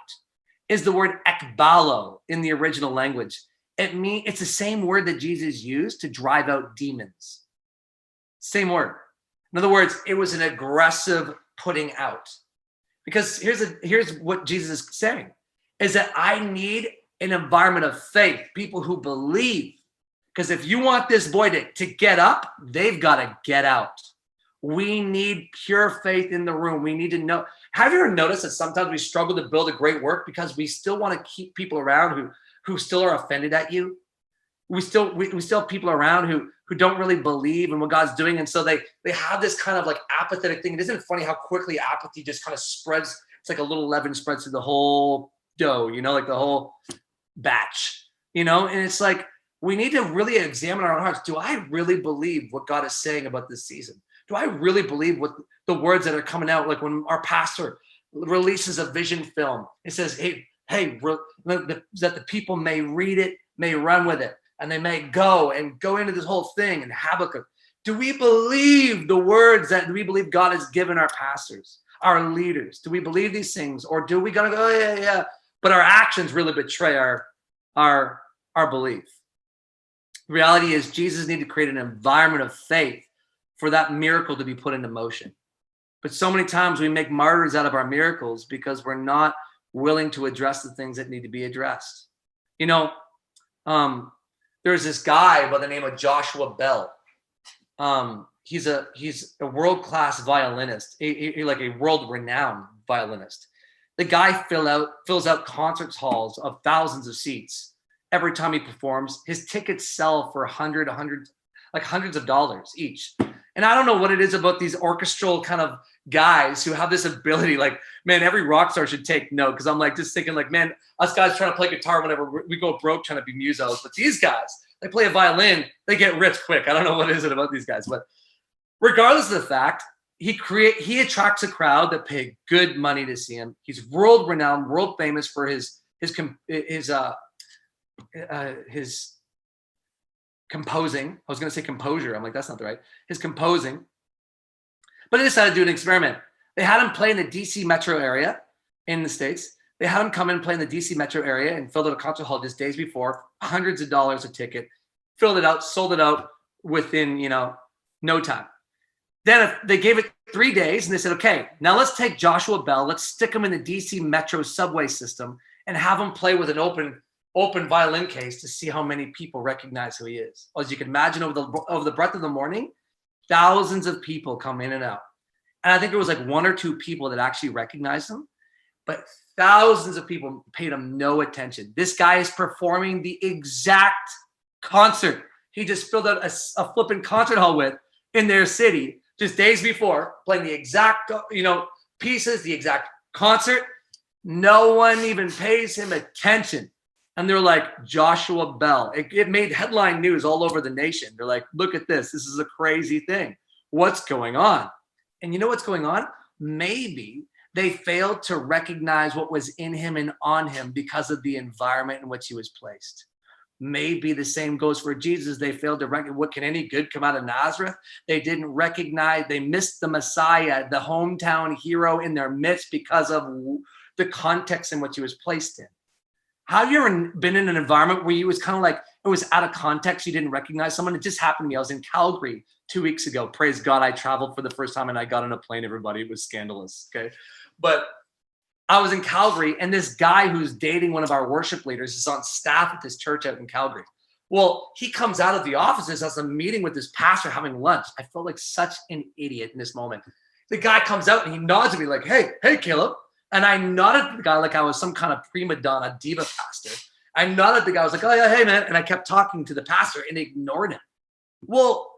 is the word ekbalo in the original language. It's the same word that Jesus used to drive out demons. Same word. In other words, it was an aggressive putting out. Because here's what Jesus is saying, is that I need an environment of faith, people who believe. Because if you want this boy to get up, they've got to get out. We need pure faith in the room. We need to know. Have you ever noticed that sometimes we struggle to build a great work because we still want to keep people around who still are offended at you? We still have people around who don't really believe in what God's doing. And so they have this kind of like apathetic thing. Isn't it funny how quickly apathy just kind of spreads? It's like a little leaven spreads through the whole dough, like the whole batch, and it's like, we need to really examine our own hearts. Do I really believe what God is saying about this season? Do I really believe what the words that are coming out? Like when our pastor releases a vision film, it says, hey, that the people may read it, may run with it, and they may go into this whole thing in Habakkuk. Do we believe the words that we believe God has given our pastors, our leaders? Do we believe these things? Or do we gotta go, oh, yeah, but our actions really betray our belief? The reality is Jesus needed to create an environment of faith for that miracle to be put into motion. But so many times we make martyrs out of our miracles because we're not willing to address the things that need to be addressed. There's this guy by the name of Joshua Bell. He's a world-class violinist, like a world-renowned violinist. The guy fills out concert halls of thousands of seats every time he performs. His tickets sell for hundreds of dollars each. And I don't know what it is about these orchestral kind of guys who have this ability. Like, man, every rock star should take note, because I'm like just thinking like, man, us guys trying to play guitar whenever we go broke trying to be musos. But these guys, they play a violin, they get rich quick. I don't know what is it about these guys. But regardless of the fact, he attracts a crowd that pay good money to see him. He's world renowned, world famous for his composing. I was going to say composure. I'm like, that's not right. His composing. But they decided to do an experiment. They had him play in the DC metro area in the States. They had him come in and play in the DC metro area and filled out a concert hall just days before, hundreds of dollars a ticket, filled it out, sold it out within, no time. Then they gave it 3 days and they said, okay, now let's take Joshua Bell. Let's stick him in the DC metro subway system and have him play with an open violin case to see how many people recognize who he is. As you can imagine, over the breadth of the morning, thousands of people come in and out. And I think there was like 1 or 2 people that actually recognized him, but thousands of people paid him no attention. This guy is performing the exact concert he just filled out a flipping concert hall with in their city just days before, playing the exact, pieces, the exact concert. No one even pays him attention. And they're like, Joshua Bell. It made headline news all over the nation. They're like, look at this. This is a crazy thing. What's going on? And you know what's going on? Maybe they failed to recognize what was in him and on him because of the environment in which he was placed. Maybe the same goes for Jesus. They failed to recognize, what can any good come out of Nazareth? They didn't recognize, they missed the Messiah, the hometown hero in their midst because of the context in which he was placed in. Have you ever been in an environment where you was kind of like, it was out of context, you didn't recognize someone? It just happened to me. I was in Calgary 2 weeks ago. Praise God, I traveled for the first time and I got on a plane, everybody. It was scandalous, okay? But I was in Calgary and this guy who's dating one of our worship leaders is on staff at this church out in Calgary. Well, he comes out of the offices as I'm meeting with this pastor having lunch. I felt like such an idiot in this moment. The guy comes out and he nods at me like, hey, Caleb. And I nodded at the guy like I was some kind of prima donna diva pastor. I nodded at the guy. I was like, oh, yeah, hey, man. And I kept talking to the pastor and ignored him. Well,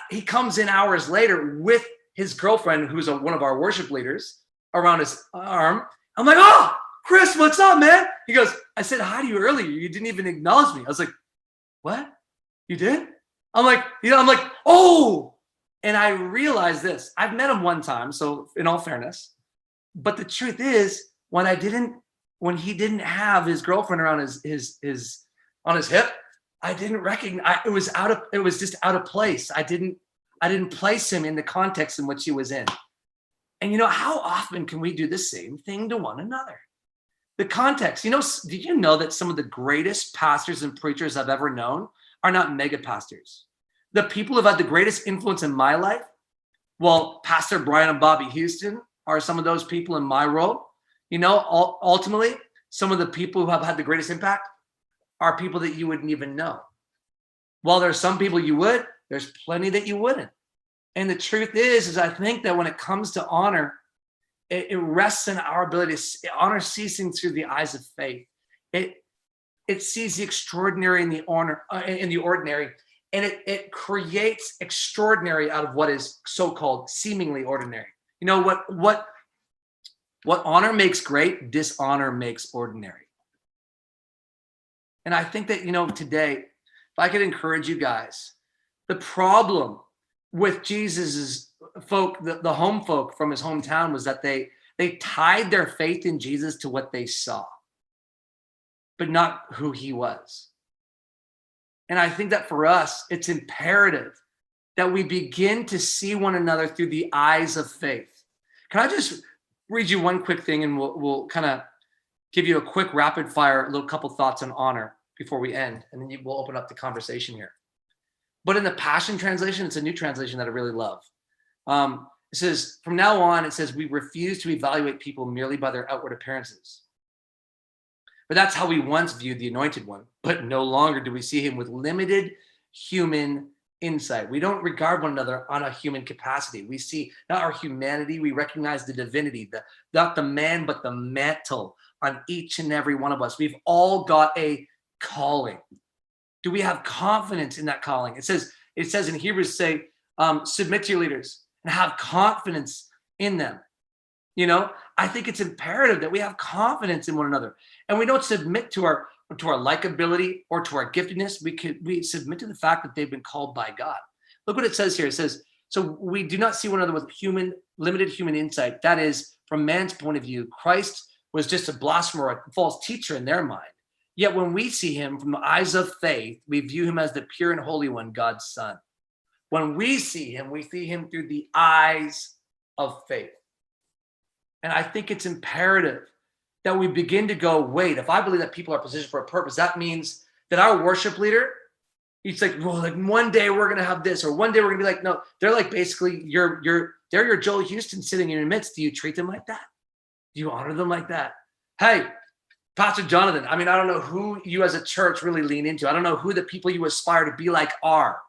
he comes in hours later with his girlfriend, who's one of our worship leaders, around his arm. I'm like, oh, Chris, what's up, man? He goes, I said hi to you earlier. You didn't even acknowledge me. I was like, what? You did? I'm like, oh. And I realized this. I've met him one time. So in all fairness, but the truth is, when he didn't have his girlfriend around his on his hip, I didn't recognize. It was just out of place. I didn't place him in the context in which he was in. And how often can we do the same thing to one another? The context. Did you know that some of the greatest pastors and preachers I've ever known are not mega pastors? The people who've had the greatest influence in my life, well, Pastor Brian and Bobby Houston are some of those people in my world. Ultimately, some of the people who have had the greatest impact are people that you wouldn't even know. While there's some people you would, there's plenty that you wouldn't. And the truth is I think that when it comes to honor, it rests in our ability to honor ceasing through the eyes of faith. It sees the extraordinary in the ordinary, and it creates extraordinary out of what is so-called seemingly ordinary. What honor makes great, dishonor makes ordinary. And I think that, today, if I could encourage you guys, the problem with Jesus's folk, the home folk from his hometown, was that they tied their faith in Jesus to what they saw, but not who he was. And I think that for us, it's imperative that we begin to see one another through the eyes of faith. Can I just read you one quick thing, and we'll kind of give you a quick rapid fire, a little couple thoughts on honor before we end, and then we'll open up the conversation here. But in the Passion Translation, it's a new translation that I really love. It says, from now on, it says, we refuse to evaluate people merely by their outward appearances. But that's how we once viewed the Anointed One. But no longer do we see him with limited human insight. We don't regard one another on a human capacity. We see not our humanity, we recognize the divinity, not the man, but the mantle on each and every one of us. We've all got a calling. Do we have confidence in that calling? It says in Hebrews, submit to your leaders and have confidence in them. I think it's imperative that we have confidence in one another, and we don't submit to our likability or to our giftedness. We submit to the fact that they've been called by God. Look what it says here. It says, so we do not see one another with limited human insight. That is, from man's point of view, Christ was just a blasphemer, a false teacher in their mind. Yet when we see him from the eyes of faith, we view him as the pure and holy one, God's son. When we see him through the eyes of faith. And I think it's imperative that we begin to go, wait, if I believe that people are positioned for a purpose, that means that our worship leader, he's like, well, like one day we're going to have this, or one day we're going to be like, no, they're like, basically they're your Joel Houston sitting in your midst. Do you treat them like that? Do you honor them like that? Hey, Pastor Jonathan, I don't know who you as a church really lean into. I don't know who the people you aspire to be like are.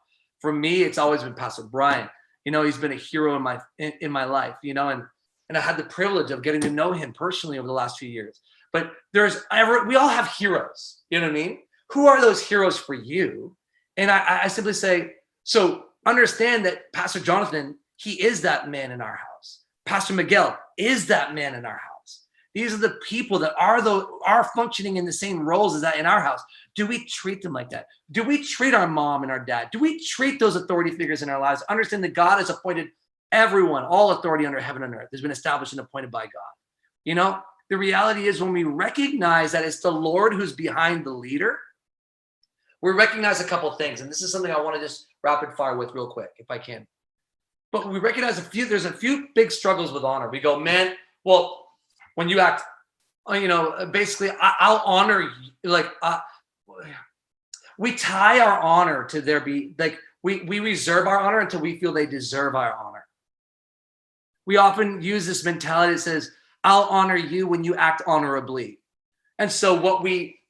For me, it's always been Pastor Brian. He's been a hero in my life, and I had the privilege of getting to know him personally over the last few years. But we all have heroes, you know what I mean? Who are those heroes for you? And I simply say, so understand that Pastor Jonathan, he is that man in our house. Pastor Miguel is that man in our house. These are the people that are functioning in the same roles as that in our house. Do we treat them like that? Do we treat our mom and our dad? Do we treat those authority figures in our lives? Understand that God has appointed everyone, all authority under heaven and earth has been established and appointed by God. The reality is when we recognize that it's the Lord who's behind the leader, we recognize a couple of things. And this is something I want to just rapid fire with real quick, if I can. But we recognize there's a few big struggles with honor. We go, man, well, when you act, basically, I'll honor you. We tie our honor to we reserve our honor until we feel they deserve our honor. We often use this mentality that says, I'll honor you when you act honorably. And so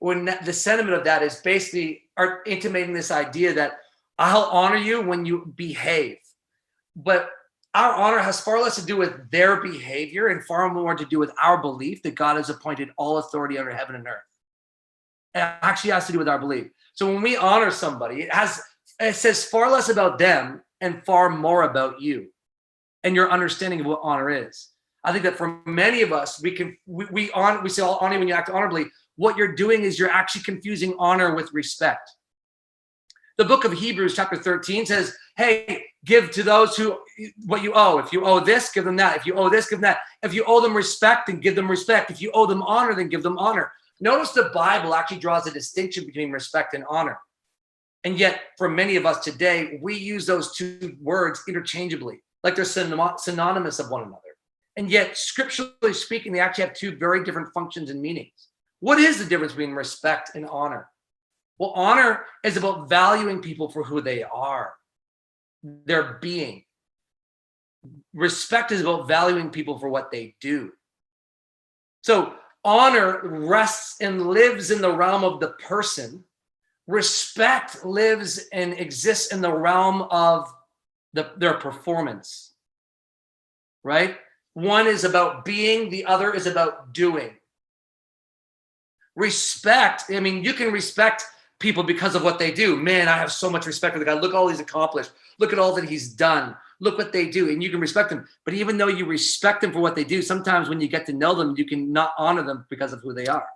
when the sentiment of that is basically are intimating this idea that I'll honor you when you behave. But our honor has far less to do with their behavior and far more to do with our belief that God has appointed all authority under heaven and earth. It actually has to do with our belief. So when we honor somebody, it says far less about them and far more about you and your understanding of what honor is. I think that for many of us, we say, I'll honor you when you act honorably. What you're doing is you're actually confusing honor with respect. The book of Hebrews chapter 13 says, hey, give to those what you owe. If you owe this, give them that. If you owe this, give them that. If you owe them respect, then give them respect. If you owe them honor, then give them honor. Notice the Bible actually draws a distinction between respect and honor. And yet, for many of us today, we use those two words interchangeably, like they're synonymous of one another. And yet, scripturally speaking, they actually have two very different functions and meanings. What is the difference between respect and honor? Well, honor is about valuing people for who they are, their being. Respect is about valuing people for what they do. So honor rests and lives in the realm of the person. Respect lives and exists in the realm of their performance, right? One is about being, the other is about doing. Respect, I mean, you can respect people because of what they do. Man, I have so much respect for the guy. Look at all he's accomplished. Look at all that he's done. Look what they do. And you can respect them. But even though you respect them for what they do, sometimes when you get to know them, you can not honor them because of who they are,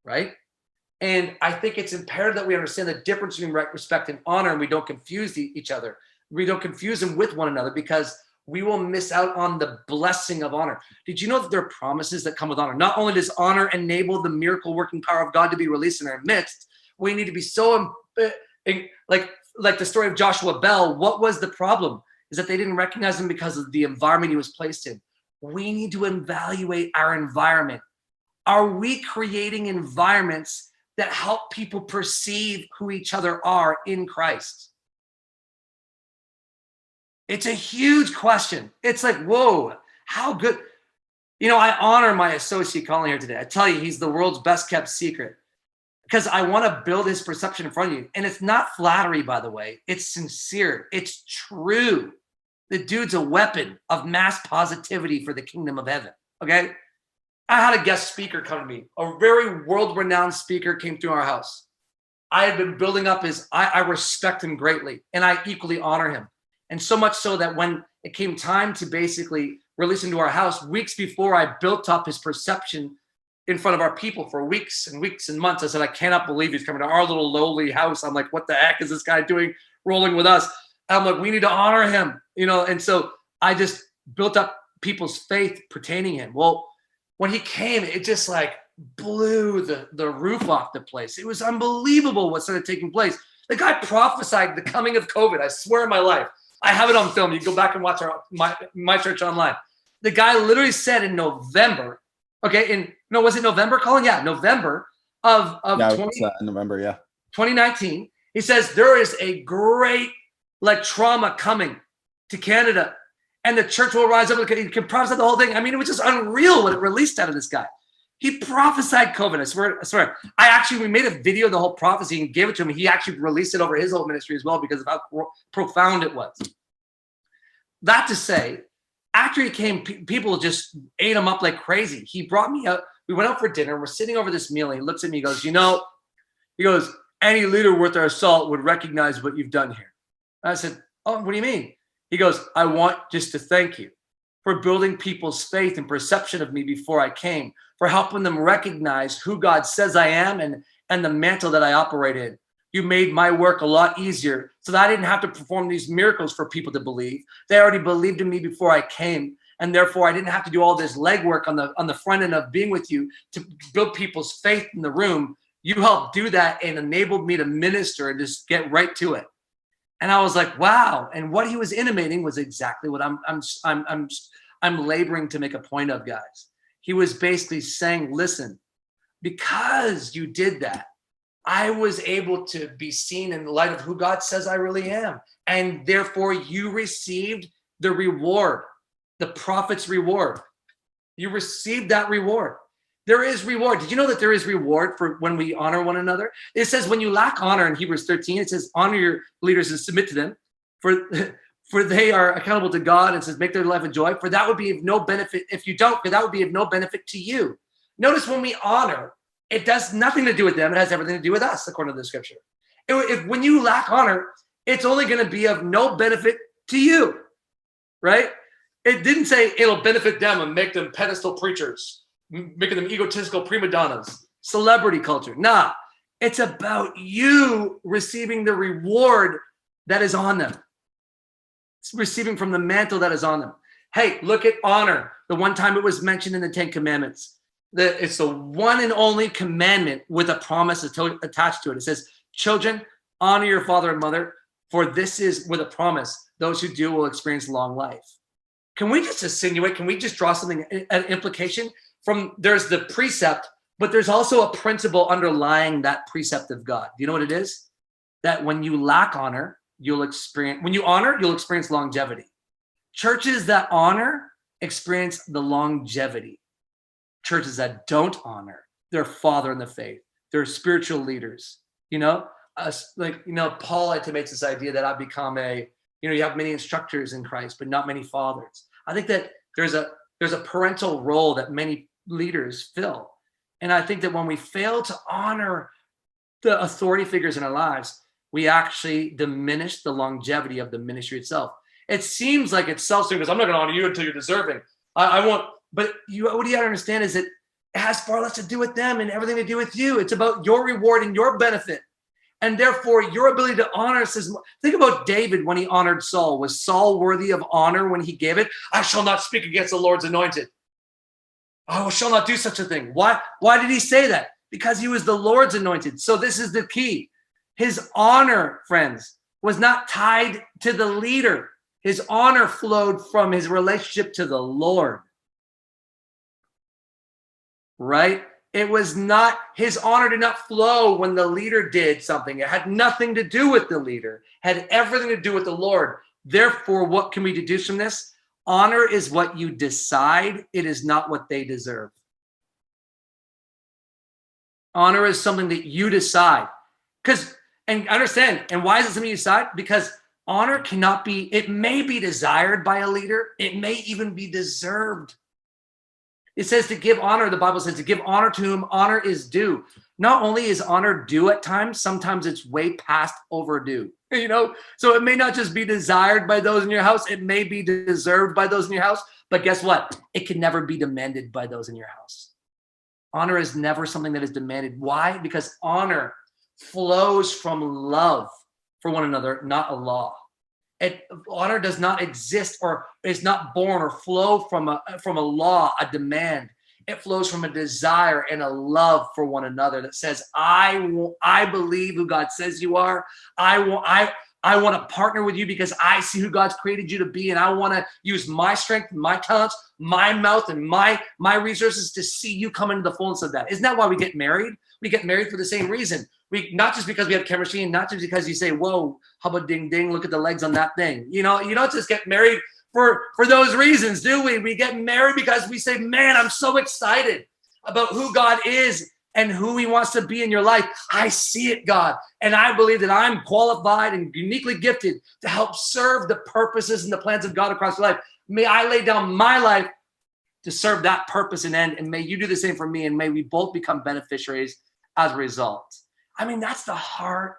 right? And I think it's imperative that we understand the difference between respect and honor, and we don't confuse each other. We don't confuse them with one another, because we will miss out on the blessing of honor. Did you know that there are promises that come with honor? Not only does honor enable the miracle working power of God to be released in our midst, we need to be so, like the story of Joshua Bell. What was the problem? Is that they didn't recognize him because of the environment he was placed in. We need to evaluate our environment. Are we creating environments that help people perceive who each other are in Christ? It's a huge question. It's like, whoa, how good. You know, I honor my associate Colin here today. I tell you, he's the world's best kept secret, because I want to build his perception in front of you. And it's not flattery, by the way. It's sincere. It's true. The dude's a weapon of mass positivity for the kingdom of heaven, okay? I had a guest speaker come to me. A very world-renowned speaker came through our house. I had been building up I respect him greatly, and I equally honor him. And so much so that when it came time to basically release him to our house, weeks before, I built up his perception in front of our people for weeks and weeks and months. I said, I cannot believe he's coming to our little lowly house. I'm like, what the heck is this guy doing rolling with us? I'm like, we need to honor him, you know? And so I just built up people's faith pertaining him. Well, when he came, it just like blew the roof off the place. It was unbelievable what started taking place. The guy prophesied the coming of COVID. I swear in my life. I have it on film. You can go back and watch myChurch online. The guy literally said in November, was it November, Colin? Yeah, November of November, yeah. 2019. He says there is a great trauma coming to Canada, and the church will rise up. He can prophesy the whole thing. I mean, it was just unreal what it released out of this guy. He prophesied COVID. I swear. We made a video of the whole prophecy and gave it to him. He actually released it over his whole ministry as well because of how profound it was. That to say, after he came, people just ate him up like crazy. He brought me out. We went out for dinner. We're sitting over this meal, and he looks at me. He goes, any leader worth their salt would recognize what you've done here. I said, oh, what do you mean? He goes, I want just to thank you for building people's faith and perception of me before I came, for helping them recognize who God says I am and the mantle that I operate in. You made my work a lot easier so that I didn't have to perform these miracles for people to believe. They already believed in me before I came, and therefore I didn't have to do all this legwork on the front end of being with you to build people's faith in the room. You helped do that and enabled me to minister and just get right to it. And I was like, wow. And what he was intimating was exactly what I'm laboring to make a point of, guys. He was basically saying, listen, because you did that, I was able to be seen in the light of who God says I really am. And therefore you received the reward, the prophet's reward. You received that reward. There is reward. Did you know that there is reward for when we honor one another? It says when you lack honor in Hebrews 13, it says honor your leaders and submit to them, for they are accountable to God, and says make their life a joy. For that would be of no benefit if you don't, for that would be of no benefit to you. Notice when we honor, it does nothing to do with them. It has everything to do with us, according to the scripture. When you lack honor, it's only going to be of no benefit to you, right? It didn't say it'll benefit them and make them pedestal preachers, making them egotistical prima donnas, celebrity culture. Nah, it's about you receiving the reward that is on them. It's receiving from the mantle that is on them. Hey, look at honor. The one time it was mentioned in the 10 Commandments. It's the one and only commandment with a promise attached to it. It says, children, honor your father and mother, for this is with a promise. Those who do will experience long life. Can we just insinuate, can we just draw something, an implication from there's the precept, But there's also a principle underlying that precept of God. Do you know what it is? That when you lack honor, when you honor, you'll experience longevity. Churches that honor experience the longevity. Churches that don't honor their father in the faith, their spiritual leaders, Paul intimates this idea that I've become you have many instructors in Christ, but not many fathers. I think that there's a parental role that many leaders fill. And I think that when we fail to honor the authority figures in our lives, we actually diminish the longevity of the ministry itself. It seems like it's self-serving because I'm not going to honor you until you're deserving. I won't. But what you got to understand is that it has far less to do with them and everything to do with you. It's about your reward and your benefit. And therefore, your ability to honor says, think about David when he honored Saul. Was Saul worthy of honor when he gave it? I shall not speak against the Lord's anointed. I shall not do such a thing. Why did he say that? Because he was the Lord's anointed. So this is the key. His honor, friends, was not tied to the leader. His honor flowed from his relationship to the Lord. Right? It was not, his honor did not flow when the leader did something. It had nothing to do with the leader. It had everything to do with the Lord. Therefore, what can we deduce from this? Honor is what you decide. It is not what they deserve. Honor is something that you decide. And understand, and why is it something you decide? Because honor cannot be, it may be desired by a leader. It may even be deserved. It says to give honor, the Bible says to give honor to whom honor is due. Not only is honor due at times, sometimes it's way past overdue. So it may not just be desired by those in your house. It may be deserved by those in your house. But guess what? It can never be demanded by those in your house. Honor is never something that is demanded. Why? Because honor flows from love for one another, not a law. Honor does not exist or is not born or flow from a law, a demand. It flows from a desire and a love for one another that says, I believe who God says you are. I want to partner with you because I see who God's created you to be, and I want to use my strength, my talents, my mouth, and my resources to see you come into the fullness of that. Isn't that why we get married? We get married for the same reason. Not just because we have chemistry, and not just because you say, whoa, how about ding ding, look at the legs on that thing. You don't just get married for those reasons, do we? We get married because we say, man, I'm so excited about who God is and who he wants to be in your life. I see it, God. And I believe that I'm qualified and uniquely gifted to help serve the purposes and the plans of God across your life. May I lay down my life to serve that purpose and end. And may you do the same for me. And may we both become beneficiaries as a result. I mean, that's the heart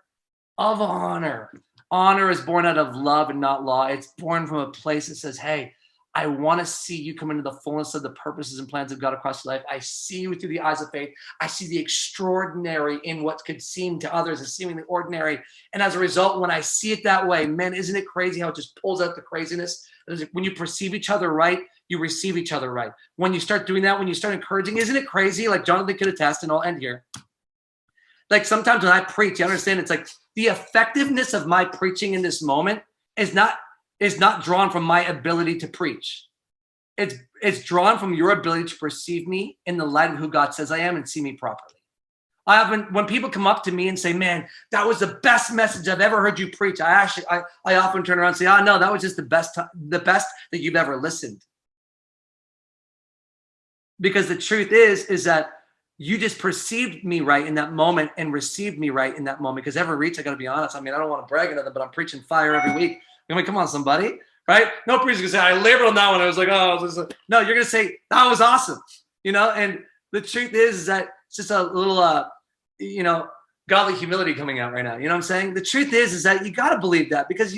of honor. Honor is born out of love and not law. It's born from a place that says, hey, I want to see you come into the fullness of the purposes and plans of God across your life. I see you through the eyes of faith. I see the extraordinary in what could seem to others as seemingly ordinary. And as a result, when I see it that way, man, isn't it crazy how it just pulls out the craziness? When you perceive each other right, you receive each other right. When you start doing that, when you start encouraging, isn't it crazy? Like Jonathan could attest, and I'll end here. Like sometimes when I preach, you understand, it's like the effectiveness of my preaching in this moment is not drawn from my ability to preach. It's drawn from your ability to perceive me in the light of who God says I am and see me properly. When people come up to me and say, man, that was the best message I've ever heard you preach, I often turn around and say, no, that was just the best that you've ever listened. Because the truth is that you just perceived me right in that moment and received me right in that moment. Because every reach, I got to be honest. I mean, I don't want to brag on them, but I'm preaching fire every week. I mean, come on, somebody, right? No preacher's gonna say, I labored on that one. I was like, no, you're gonna say, that was awesome. And the truth is that it's just a little, godly humility coming out right now. You know what I'm saying? The truth is that you got to believe that because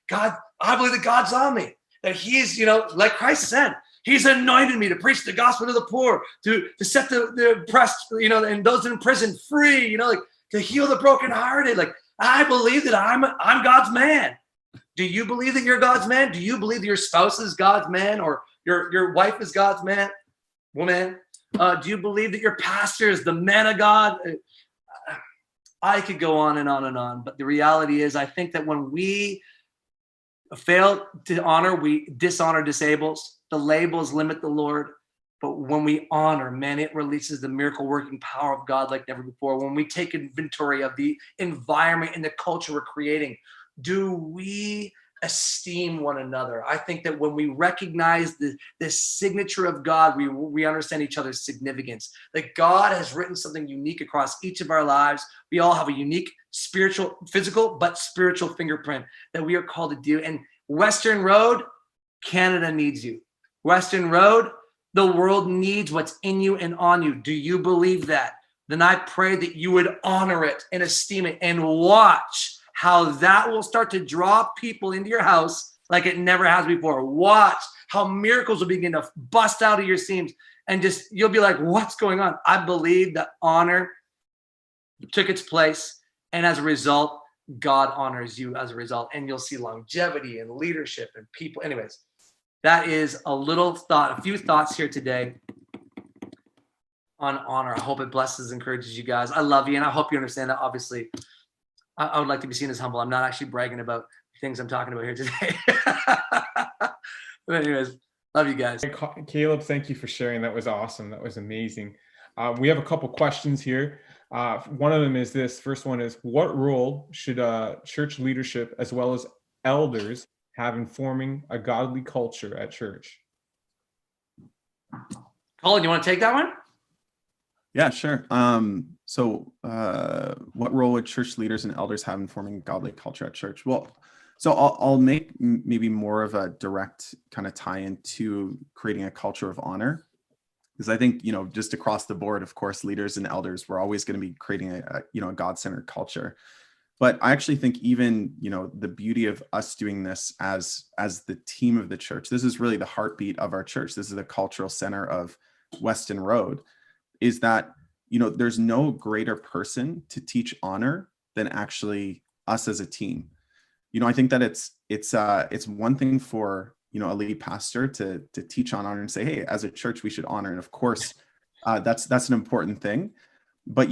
God, I believe that God's on me, that he's, like Christ said, he's anointed me to preach the gospel to the poor, to set the oppressed, and those in prison free, to heal the brokenhearted. Like, I believe that I'm God's man. Do you believe that you're God's man? Do you believe that your spouse is God's man or your wife is God's man, woman? Do you believe that your pastor is the man of God? I could go on and on and on, but the reality is I think that when we fail to honor, we dishonor disables. The labels limit the Lord. But when we honor, man, it releases the miracle working power of God like never before. When we take inventory of the environment and the culture we're creating, do we esteem one another? I think that when we recognize the signature of God, we understand each other's significance. That God has written something unique across each of our lives. We all have a unique spiritual, physical, but spiritual fingerprint that we are called to do. And Western Road, Canada needs you. Western Road, the world needs what's in you and on you. Do you believe that? Then I pray that you would honor it and esteem it and watch how that will start to draw people into your house like it never has before. Watch how miracles will begin to bust out of your seams and just, you'll be like, what's going on? I believe that honor took its place. And as a result, God honors you as a result. And you'll see longevity and leadership and people. Anyways, that is a few thoughts here today on honor. I hope it blesses, encourages you guys. I love you, and I hope you understand that. Obviously, I would like to be seen as humble. I'm not actually bragging about things I'm talking about here today. But anyways, love you guys. Caleb, thank you for sharing. That was awesome. That was amazing. We have a couple questions here. One of them is this. First one is, what role should church leadership as well as elders have in forming a godly culture at church? Colin, you want to take that one? Yeah, sure. What role would church leaders and elders have in forming godly culture at church? Well, so I'll make maybe more of a direct kind of tie into creating a culture of honor, because I think, just across the board, of course, leaders and elders, we're always going to be creating a God-centered culture. But I actually think even, the beauty of us doing this as the team of the church, this is really the heartbeat of our church. This is the cultural center of Weston Road, is that, there's no greater person to teach honor than actually us as a team. I think that it's one thing for, a lead pastor to teach on honor and say, hey, as a church, we should honor. And of course, that's an important thing. But,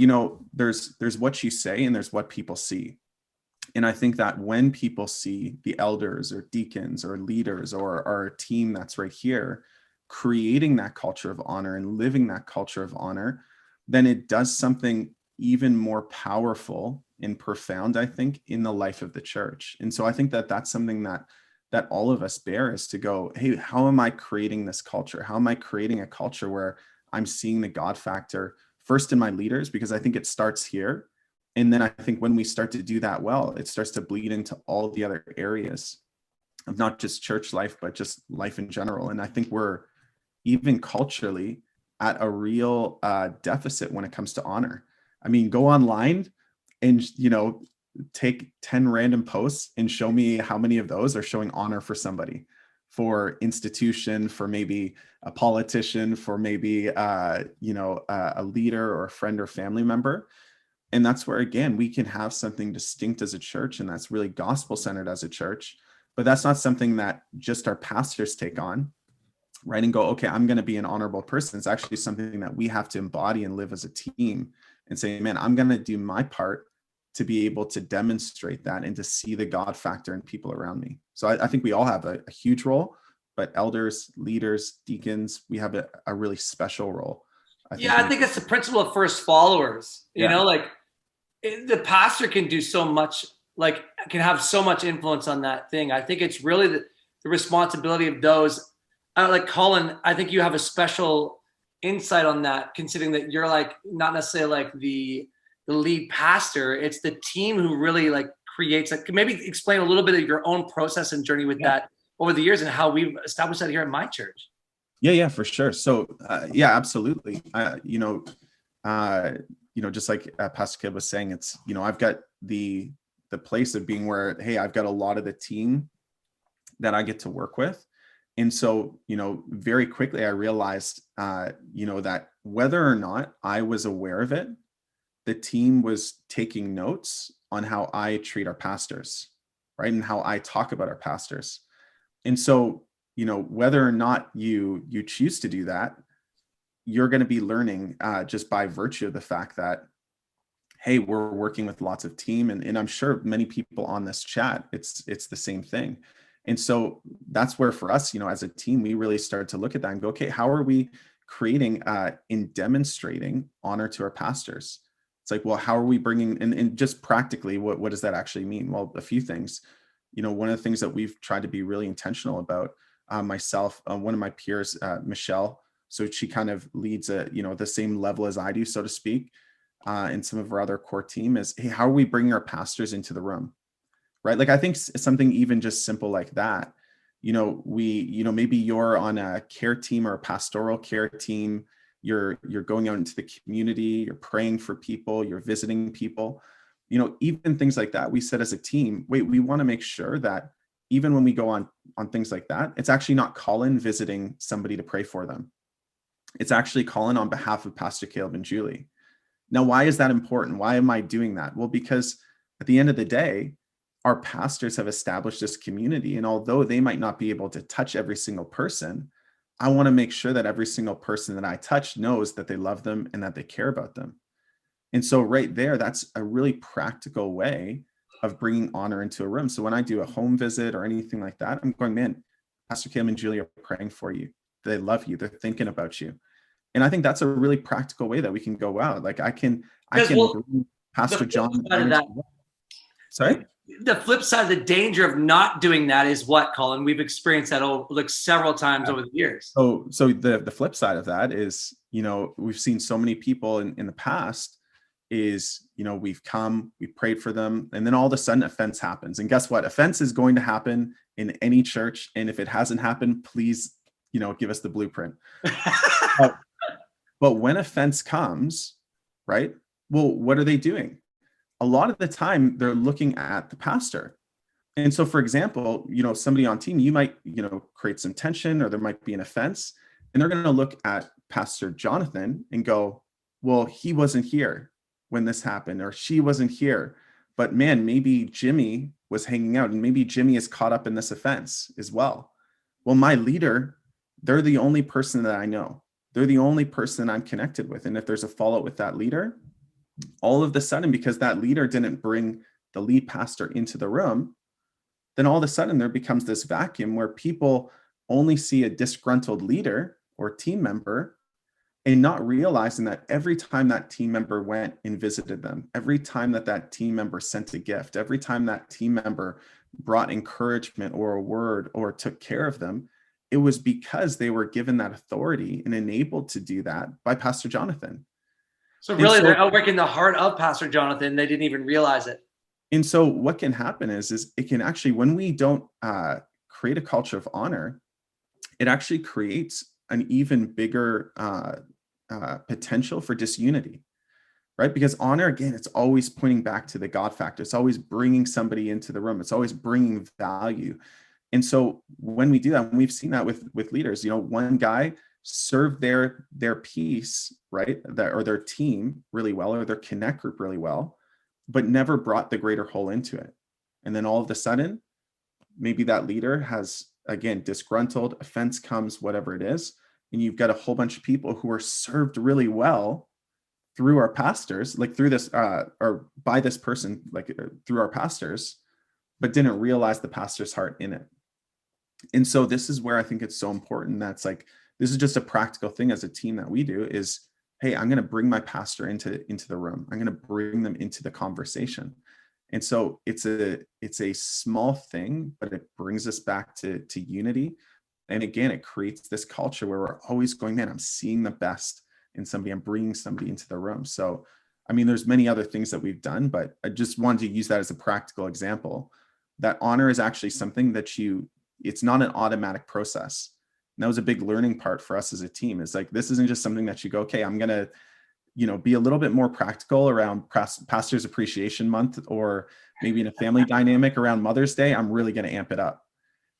there's what you say and there's what people see. And I think that when people see the elders or deacons or leaders or our team that's right here creating that culture of honor and living that culture of honor, then it does something even more powerful and profound, I think, in the life of the church. And so I think that that's something that all of us bear, is to go, hey, how am I creating this culture? How am I creating a culture where I'm seeing the God factor first in my leaders? Because I think it starts here. And then I think when we start to do that well, it starts to bleed into all the other areas of not just church life, but just life in general. And I think we're even culturally at a real deficit when it comes to honor. I mean, go online and, take 10 random posts and show me how many of those are showing honor for somebody, for institution, for maybe a politician, for maybe, a leader or a friend or family member. And that's where, again, we can have something distinct as a church, and that's really gospel-centered as a church. But that's not something that just our pastors take on, right? And go, okay, I'm going to be an honorable person. It's actually something that we have to embody and live as a team and say, man, I'm going to do my part to be able to demonstrate that and to see the God factor in people around me. So I think we all have a huge role, but elders, leaders, deacons, we have a really special role. I think it's the principle of first followers. The pastor can do so much, can have so much influence on that thing. I think it's really the responsibility of those. Like Colin, I think you have a special insight on that, considering that you're not necessarily the lead pastor. It's the team who really creates. Maybe explain a little bit of your own process and journey with that over the years and how we've established that here at myChurch. Yeah, for sure. So, absolutely. Just like Pastor Caleb was saying, it's, I've got the place of being where, hey, I've got a lot of the team that I get to work with. And so, very quickly I realized, that whether or not I was aware of it, the team was taking notes on how I treat our pastors, right? And how I talk about our pastors. And so, whether or not you choose to do that, you're going to be learning just by virtue of the fact that, hey, we're working with lots of team, and I'm sure many people on this chat, it's the same thing. And so that's where for us, as a team, we really started to look at that and go, okay, how are we creating in demonstrating honor to our pastors. It's like, well, how are we bringing, and just practically, what does that actually mean? Well, a few things. One of the things that we've tried to be really intentional about, myself, one of my peers, Michelle, so she kind of leads the same level as I do, so to speak, and some of our other core team is, hey, how are we bringing our pastors into the room, right? Like, I think something even just simple like that, maybe you're on a care team or a pastoral care team, you're going out into the community, you're praying for people, you're visiting people, even things like that. We said as a team, wait, we want to make sure that even when we go on things like that, it's actually not Colin visiting somebody to pray for them. It's actually Colin on behalf of Pastor Caleb and Julie. Now, why is that important? Why am I doing that? Well, because at the end of the day, our pastors have established this community. And although they might not be able to touch every single person, I want to make sure that every single person that I touch knows that they love them and that they care about them. And so right there, that's a really practical way of bringing honor into a room. So when I do a home visit or anything like that, I'm going, man, Pastor Kim and Julie are praying for you. They love you. They're thinking about you. And I think that's a really practical way that we can go out. Like I can bring Pastor John. Sorry? The flip side of the danger of not doing that is what, Colin? We've experienced that several times over the years. So the flip side of that is, we've seen so many people in the past is, we've come, we prayed for them, and then all of a sudden offense happens. And guess what? Offense is going to happen in any church. And if it hasn't happened, please, give us the blueprint. But when offense comes, right? Well, what are they doing? A lot of the time they're looking at the pastor. And so, for example, somebody on team, you might, create some tension, or there might be an offense, and they're going to look at Pastor Jonathan and go, well, he wasn't here when this happened, or she wasn't here, but man, maybe Jimmy was hanging out and maybe Jimmy is caught up in this offense as well. Well, my leader, they're the only person that I know. They're the only person I'm connected with. And if there's a fallout with that leader, all of a sudden, because that leader didn't bring the lead pastor into the room, then all of a sudden there becomes this vacuum where people only see a disgruntled leader or team member, and not realizing that every time that team member went and visited them, every time that team member sent a gift, every time that team member brought encouragement or a word or took care of them, it was because they were given that authority and enabled to do that by Pastor Jonathan. So really, they're outworking the heart of Pastor Jonathan. They didn't even realize it. And so what can happen is it can actually, when we don't create a culture of honor, it actually creates an even bigger potential for disunity, right? Because honor, again, it's always pointing back to the God factor. It's always bringing somebody into the room. It's always bringing value. And so when we do that, and we've seen that with leaders, one guy served their piece, right? Or their team really well, or their connect group really well, but never brought the greater whole into it. And then all of a sudden, maybe that leader has, again, disgruntled, offense comes, whatever it is. And you've got a whole bunch of people who are served really well through our pastors, like through this, or by this person, like through our pastors, but didn't realize the pastor's heart in it. And so this is where I think it's so important. That's like, this is just a practical thing as a team that we do is, hey, I'm going to bring my pastor into the room. I'm going to bring them into the conversation. And so it's a small thing, but it brings us back to unity. And again, it creates this culture where we're always going, man, I'm seeing the best in somebody. I'm bringing somebody into the room. So, I mean, there's many other things that we've done, but I just wanted to use that as a practical example, that honor is actually something that it's not an automatic process. And that was a big learning part for us as a team. It's like, this isn't just something that you go, okay, I'm going to, be a little bit more practical around Pastor's Appreciation Month, or maybe in a family dynamic around Mother's Day, I'm really going to amp it up.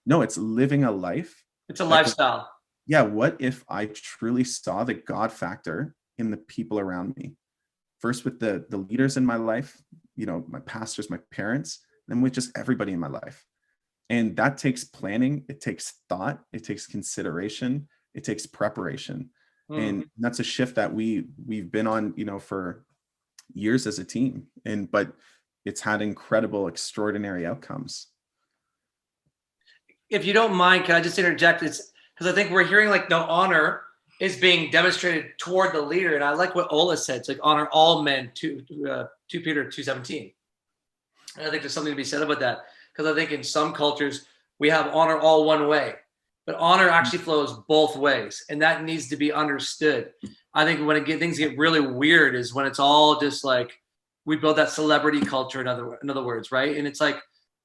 No, it's living a life. It's a lifestyle. Yeah. What if I truly saw the God factor in the people around me? First with the leaders in my life, my pastors, my parents, then with just everybody in my life. And that takes planning, it takes thought, it takes consideration, it takes preparation. And that's a shift that we've been on, for years as a team. But it's had incredible, extraordinary outcomes. If you don't mind, can I just interject? It's because I think we're hearing like no honor is being demonstrated toward the leader. And I like what Ola said. It's like honor all men, 2 Peter 2:17. And I think there's something to be said about that, because I think in some cultures we have honor all one way, but honor actually flows both ways, and that needs to be understood. I think when things get really weird is when it's all just like we build that celebrity culture, in other words, right? And it's like,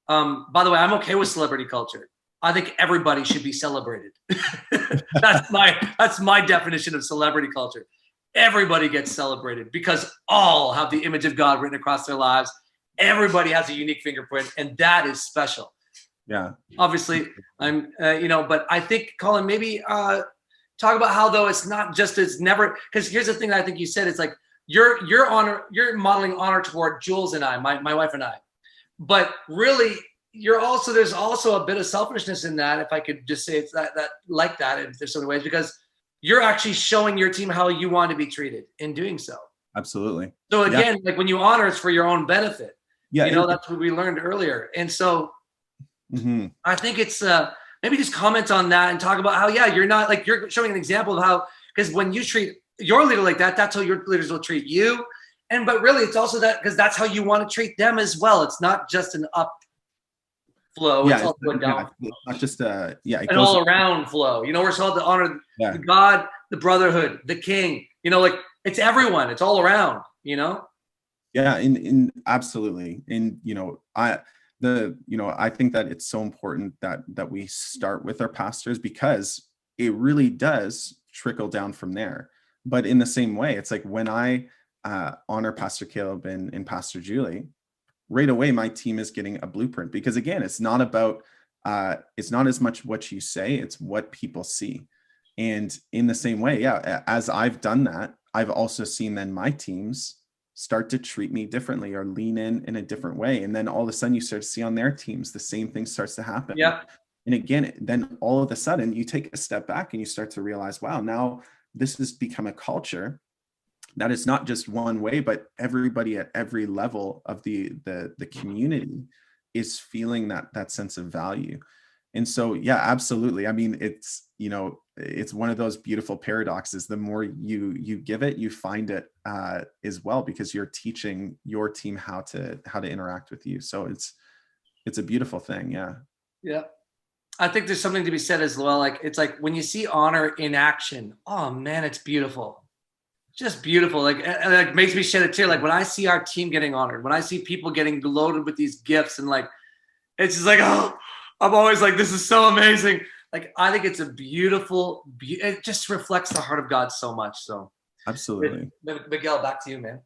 by the way, I'm okay with celebrity culture. I think everybody should be celebrated. That's my definition of celebrity culture. Everybody gets celebrated because all have the image of God written across their lives. Everybody has a unique fingerprint, and that is special. Yeah. Obviously, but I think, Colin, maybe talk about how, though, it's not just, it's never, because here's the thing that I think you said, it's like you're modeling honor toward Jules and I, my wife and I, but really there's also a bit of selfishness in that, if I could just say it's that like that in so many ways, because you're actually showing your team how you want to be treated in doing so. Absolutely. So again, like when you honor, it's for your own benefit. Yeah. That's what we learned earlier. And so I think it's maybe just comment on that and talk about how, you're not like, you're showing an example of how, because when you treat your leader like that, that's how your leaders will treat you. But really it's also that, because that's how you want to treat them as well. It's not just an up flow. It's also a down flow. Not just an all around flow. We're supposed to honor the God, the brotherhood, the king, like it's everyone, it's all around, Yeah, in absolutely. And I think that it's so important that we start with our pastors, because it really does trickle down from there. But in the same way, it's like when I honor Pastor Caleb and Pastor Julie, right away my team is getting a blueprint, because again, it's not about it's not as much what you say, it's what people see. And in the same way, as I've done that, I've also seen then my teams start to treat me differently or lean in a different way. And then all of a sudden you start to see on their teams, the same thing starts to happen. Yeah. And again, then all of a sudden you take a step back and you start to realize, wow, now this has become a culture that is not just one way, but everybody at every level of the community is feeling that sense of value. And so, yeah, absolutely. I mean, it's one of those beautiful paradoxes. The more you give it, you find it as well, because you're teaching your team how to interact with you. So it's a beautiful thing. Yeah. Yeah. I think there's something to be said as well. Like, it's like when you see honor in action, oh man, it's beautiful. Just beautiful. Like, it makes me shed a tear. Like when I see our team getting honored, when I see people getting loaded with these gifts, and like, it's just like, oh, I'm always like, this is so amazing. Like, I think it's a beautiful, it just reflects the heart of God so much. So absolutely. Miguel, back to you, man.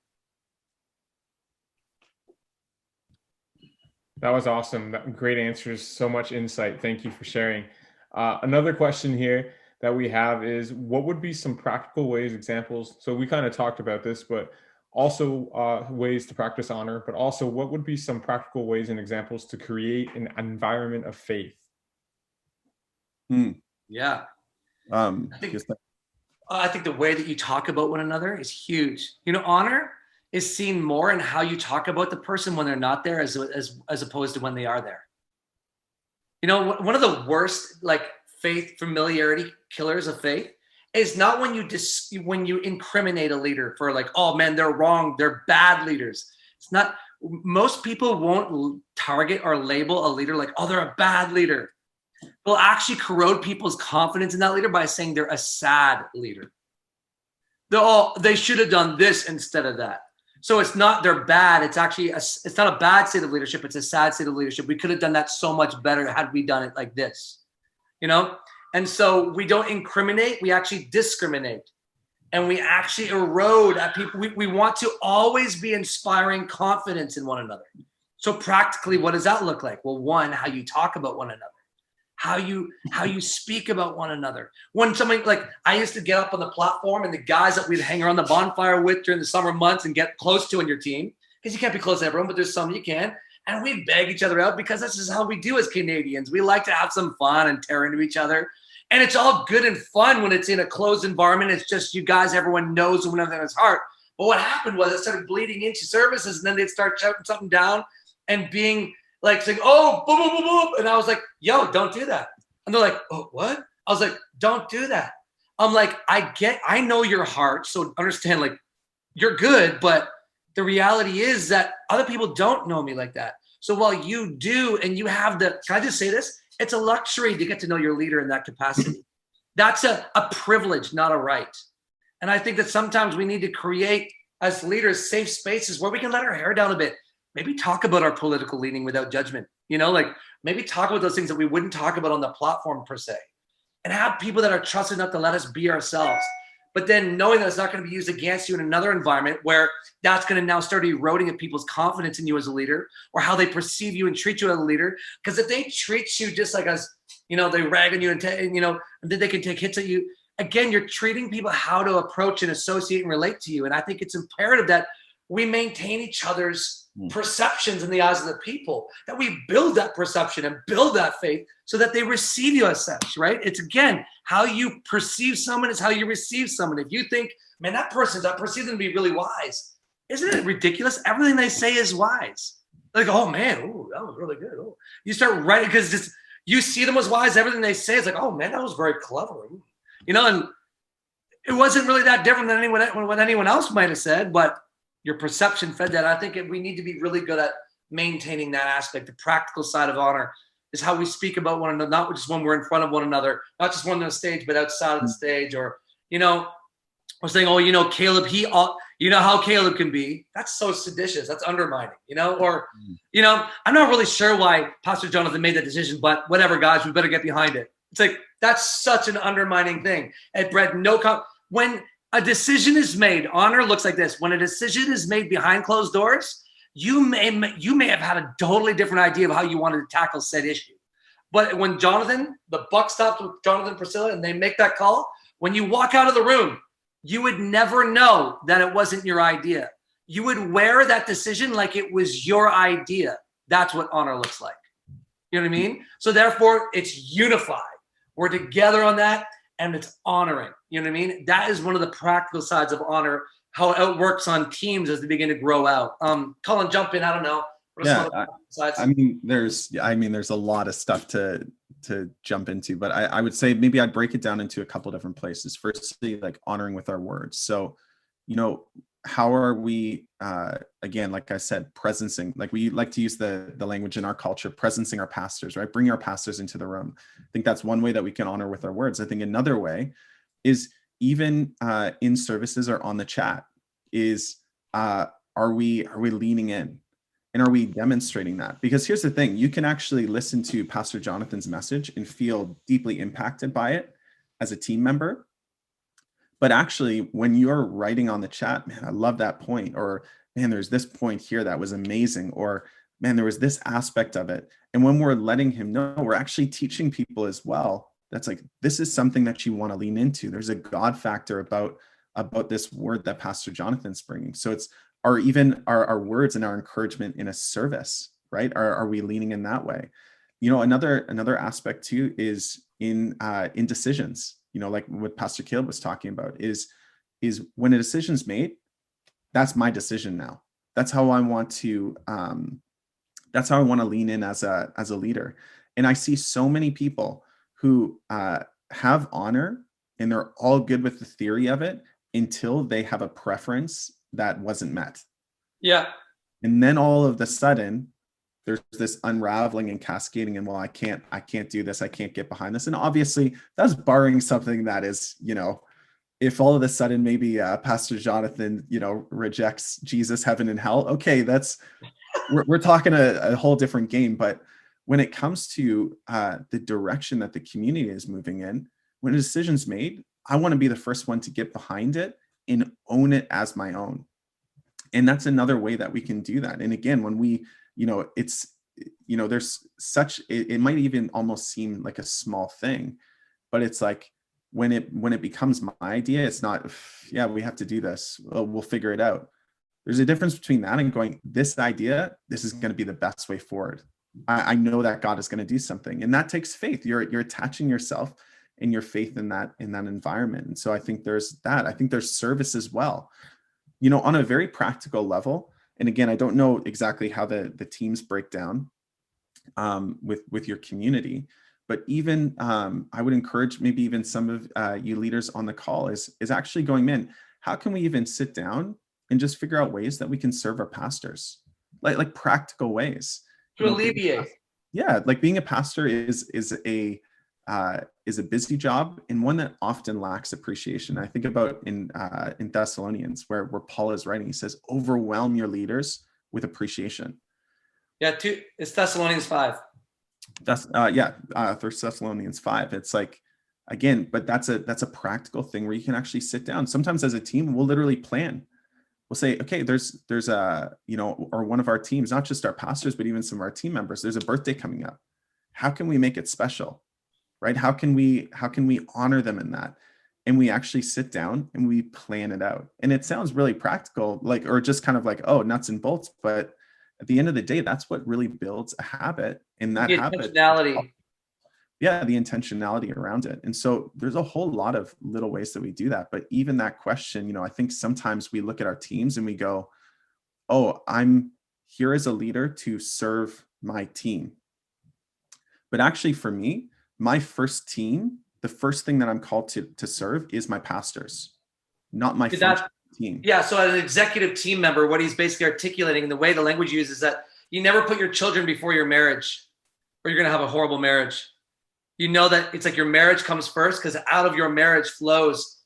That was awesome. Great answers. So much insight. Thank you for sharing. Another question here that we have is, what would be some practical ways, examples? So we kind of talked about this, but also ways to practice honor, but also what would be some practical ways and examples to create an environment of faith? Yeah. I think the way that you talk about one another is huge. Honor is seen more in how you talk about the person when they're not there as opposed to when they are there. One of the worst faith familiarity killers of faith is not when you incriminate a leader for oh man, they're wrong, they're bad leaders. It's not. Most people won't target or label a leader like, oh, they're a bad leader. They'll actually corrode people's confidence in that leader by saying they're a sad leader. They should have done this instead of that. So it's not they're bad. It's actually it's not a bad state of leadership. It's a sad state of leadership. We could have done that so much better had we done it like this, And so we don't incriminate. We actually discriminate, and we actually erode at people. We want to always be inspiring confidence in one another. So practically, what does that look like? Well, one, how you talk about one another, how you speak about one another. When somebody I used to get up on the platform, and the guys that we'd hang around the bonfire with during the summer months and get close to in your team, because you can't be close to everyone, but there's some you can. And we'd beg each other out, because this is how we do as Canadians. We like to have some fun and tear into each other. And it's all good and fun when it's in a closed environment. It's just you guys, everyone knows one another's heart. But what happened was it started bleeding into services, and then they'd start shouting something down and being saying, oh, boom, boom, boom, boom. And I was like, yo, don't do that. And they're like, oh, what? I was like, don't do that. I'm like, I know your heart. So understand, like, you're good, but the reality is that other people don't know me like that. So while you do, and you have can I just say this? It's a luxury to get to know your leader in that capacity. That's a privilege, not a right. And I think that sometimes we need to create, as leaders, safe spaces where we can let our hair down a bit. Maybe talk about our political leaning without judgment. Like maybe talk about those things that we wouldn't talk about on the platform per se. And have people that are trusted enough to let us be ourselves. But then knowing that it's not going to be used against you in another environment where that's going to now start eroding at people's confidence in you as a leader, or how they perceive you and treat you as a leader. Because if they treat you just like as, they rag on you and then they can take hits at you. Again, you're treating people how to approach and associate and relate to you. And I think it's imperative that we maintain each other's perceptions in the eyes of the people, that we build that perception and build that faith so that they receive you as such, right? It's, again, how you perceive someone is how you receive someone. If you think, man, I perceive them to be really wise, isn't it ridiculous? Everything they say is wise. Like, oh man, ooh, that was really good. Oh, you start writing because you see them as wise. Everything they say is like, oh man, that was very clever. And it wasn't really that different than what anyone else might have said, but your perception fed that. I think we need to be really good at maintaining that aspect. The practical side of honor is how we speak about one another, not just when we're in front of one another, not just when on the stage, but outside of the stage. Or, we're saying, oh, Caleb, how Caleb can be. That's so seditious. That's undermining, or, I'm not really sure why Pastor Jonathan made that decision, but whatever, guys, we better get behind it. It's like, that's such an undermining thing. It bred when a decision is made, honor looks like this. When a decision is made behind closed doors, you may have had a totally different idea of how you wanted to tackle said issue. But when the buck stops with Jonathan and Priscilla, and they make that call, when you walk out of the room, you would never know that it wasn't your idea. You would wear that decision like it was your idea. That's what honor looks like. You know what I mean? So therefore, it's unified. We're together on that, and it's honoring. You know what I mean? That is one of the practical sides of honor, how it works on teams as they begin to grow out. Colin, jump in. I don't know. There's a lot of stuff to jump into, but I would say maybe I'd break it down into a couple different places. Firstly, like honoring with our words. So, how are we, again, like I said, presencing, like we like to use the language in our culture, presencing our pastors, right? Bring our pastors into the room. I think that's one way that we can honor with our words. I think another way is even in services or on the chat is, are we leaning in? And are we demonstrating that? Because here's the thing, you can actually listen to Pastor Jonathan's message and feel deeply impacted by it as a team member. But actually, when you're writing on the chat, man, I love that point, or man, there's this point here that was amazing, or man, there was this aspect of it. And when we're letting him know, we're actually teaching people as well. That's like, this is something that you want to lean into. There's a God factor about this word that Pastor Jonathan's bringing. So it's our words and our encouragement in a service, right? Are we leaning in that way? Another aspect too is in decisions. Like what Pastor Caleb was talking about is when a decision's made, that's my decision now. That's how I want to lean in as a leader. And I see so many people who have honor and they're all good with the theory of it until they have a preference that wasn't met. Yeah. And then all of a sudden there's this unraveling and cascading, and well, I can't do this. I can't get behind this. And obviously that's barring something that is, if all of a sudden maybe Pastor Jonathan, rejects Jesus, heaven and hell. Okay. We're talking a whole different game. But when it comes to the direction that the community is moving in, when a decision's made, I want to be the first one to get behind it and own it as my own. And that's another way that we can do that. And again, when we, there's such, it might even almost seem like a small thing, but it's like when it becomes my idea, it's not, yeah, we have to do this. We'll figure it out. There's a difference between that and going, this idea, this is going to be the best way forward. I know that God is going to do something, and that takes faith. You're attaching yourself and your faith in that environment. And so I think there's that. I think there's service as well, on a very practical level. And again, I don't know exactly how the teams break down with your community, But even I would encourage maybe even some of you leaders on the call is actually going, man, how can we even sit down and just figure out ways that we can serve our pastors, like practical ways to alleviate. Yeah, like being a pastor is a busy job, and one that often lacks appreciation. I think about in Thessalonians where Paul is writing, he says, overwhelm your leaders with appreciation. Yeah, it's Thessalonians 5. That's First Thessalonians 5. It's like, again, but that's a practical thing where you can actually sit down. Sometimes as a team, we'll literally plan. We'll say, okay, there's a, or one of our teams, not just our pastors, but even some of our team members, there's a birthday coming up. How can we make it special, right? How can we honor them in that? And we actually sit down and we plan it out. And it sounds really practical, or just kind of like, oh, nuts and bolts. But at the end of the day, that's what really builds a habit. And that habit, the intentionality around it. And so there's a whole lot of little ways that we do that. But even that question, I think sometimes we look at our teams and we go, oh, I'm here as a leader to serve my team. But actually for me, my first team, the first thing that I'm called to serve is my pastors, not my team. Yeah. So as an executive team member, what he's basically articulating, the way the language uses, is that you never put your children before your marriage, or you're going to have a horrible marriage. You know that it's like your marriage comes first, because out of your marriage flows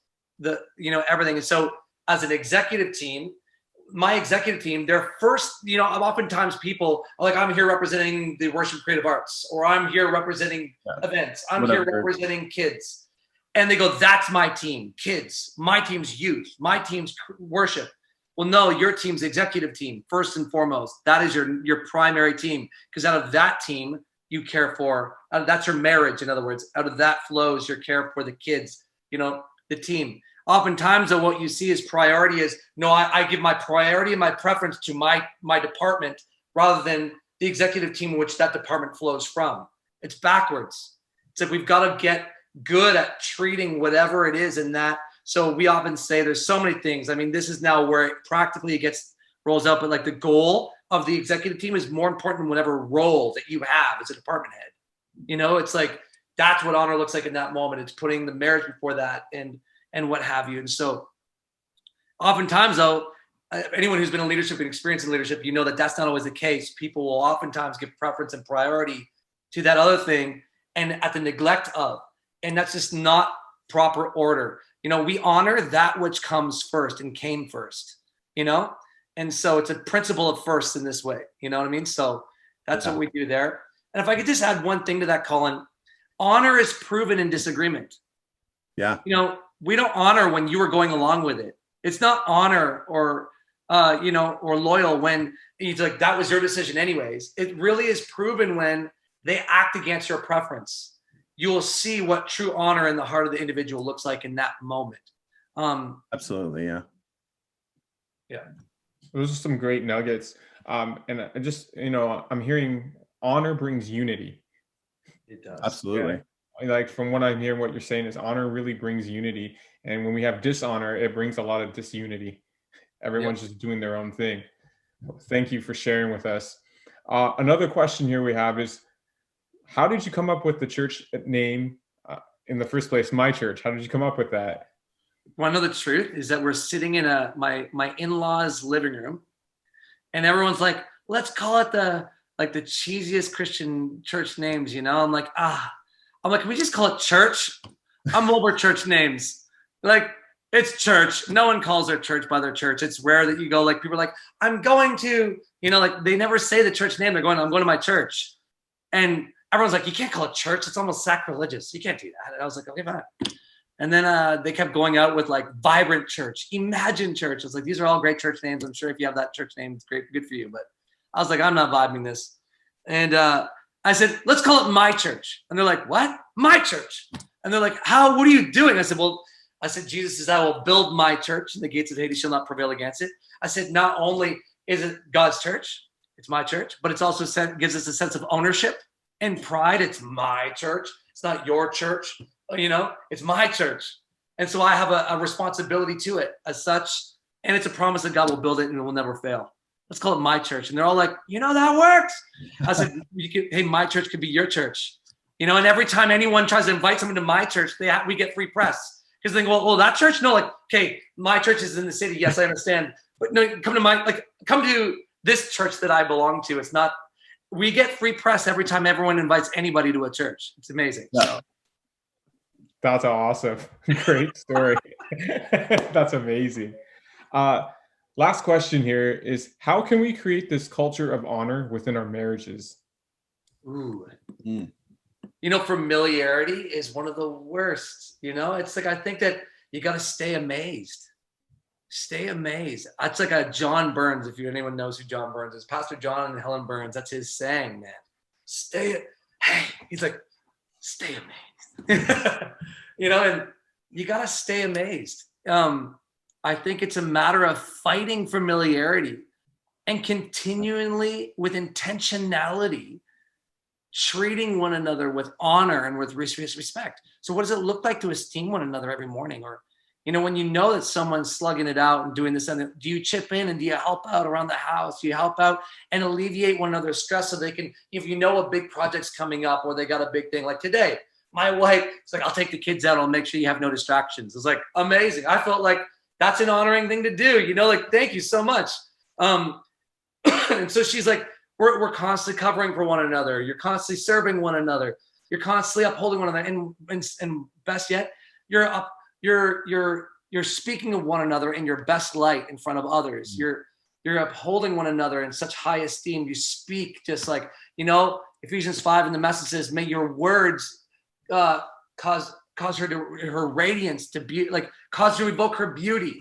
everything. And so as an executive team, my executive team, they're first, oftentimes people are like, I'm here representing the worship creative arts, or I'm here representing events. I'm here representing kids. And they go, that's my team, kids. My team's youth. My team's worship. Well, no, your team's executive team, first and foremost. That is your primary team, because out of that team, you care for, that's your marriage. In other words, out of that flows your care for the kids, the team. Oftentimes, though, what you see is priority is, no, I give my priority and my preference to my department rather than the executive team in which that department flows from. It's backwards. It's like we've got to get good at treating whatever it is in that. So we often say there's so many things. I mean, this is now where it practically rolls out, but like the goal of the executive team is more important than whatever role that you have as a department head. It's like, that's what honor looks like in that moment. It's putting the marriage before that and what have you. And so oftentimes though, anyone who's been in leadership and experienced in leadership, that that's not always the case. People will oftentimes give preference and priority to that other thing and at the neglect of, and that's just not proper order. We honor that which comes first and came first, and so it's a principle of first in this way. You know what I mean? So that's what we do there. And if I could just add one thing to that, Colin, honor is proven in disagreement. Yeah. We don't honor when you are going along with it. It's not honor or loyal when it's like, that was your decision anyways. It really is proven when they act against your preference. You will see what true honor in the heart of the individual looks like in that moment. Absolutely. Yeah. Yeah. Those are some great nuggets. And I just, I'm hearing honor brings unity. It does. Absolutely. Yeah. Like from what I'm hearing, what you're saying is honor really brings unity. And when we have dishonor, it brings a lot of disunity. Everyone's just doing their own thing. Thank you for sharing with us. Another question here we have is, how did you come up with the church name in the first place, myChurch? How did you come up with that? Want to know the truth is that we're sitting in my in-laws' living room, and everyone's like, let's call it the cheesiest Christian church names, I'm like, can we just call it church? I'm over church names. Like, it's church. No one calls their church by their church. It's rare that you go, like, people are like, I'm going to, they never say the church name. They're going, I'm going to my church. And everyone's like, you can't call it church. It's almost sacrilegious. You can't do that. And I was like, okay, fine. And then they kept going out with like Vibrant Church, Imagine Church. I was like, these are all great church names. I'm sure if you have that church name, it's great, good for you. But I was like, I'm not vibing this. And I said, let's call it myChurch. And they're like, what? myChurch. And they're like, what are you doing? I said, Jesus says, I will build my church and the gates of Hades shall not prevail against it. I said, not only is it God's church, it's my church, but it's also gives us a sense of ownership and pride. It's my church. It's not your church. It's my church. And so I have a responsibility to it as such. And it's a promise that God will build it and it will never fail. Let's call it myChurch. And they're all like, that works. I said, hey, my church could be your church. You know, and every time anyone tries to invite someone to my church, we get free press. Because they think, well, that church? No, like, okay, my church is in the city. Yes, I understand. But no, come to this church that I belong to. It's not, we get free press every time everyone invites anybody to a church. It's amazing. Yeah. So. That's awesome. Great story. That's amazing. Last question here is, how can we create this culture of honor within our marriages? Ooh. You know, familiarity is one of the worst. You know, it's like, I think that you got to stay amazed. Stay amazed. It's like a John Burns, if anyone knows who John Burns is. Pastor John and Helen Burns, that's his saying, man. He's like, stay amazed. You know, and you got to stay amazed. I think it's a matter of fighting familiarity and continually, with intentionality, treating one another with honor and with respect. So what does it look like to esteem one another every morning? Or, you know, when you know that someone's slugging it out and doing this, and do you chip in and do you help out around the house? Do you help out and alleviate one another's stress so they can, if you know a big project's coming up or they got a big thing like today, my wife, it's like, I'll take the kids out. I'll make sure you have no distractions. It's like amazing. I felt like that's an honoring thing to do, you know, like, thank you so much. And so she's like, we're constantly covering for one another. You're constantly serving one another. You're constantly upholding one another. And best yet, you're speaking of one another in your best light in front of others. You're upholding one another in such high esteem. You speak just like, you know, Ephesians 5 in the message says, may your words cause her radiance to be like, cause to evoke her beauty.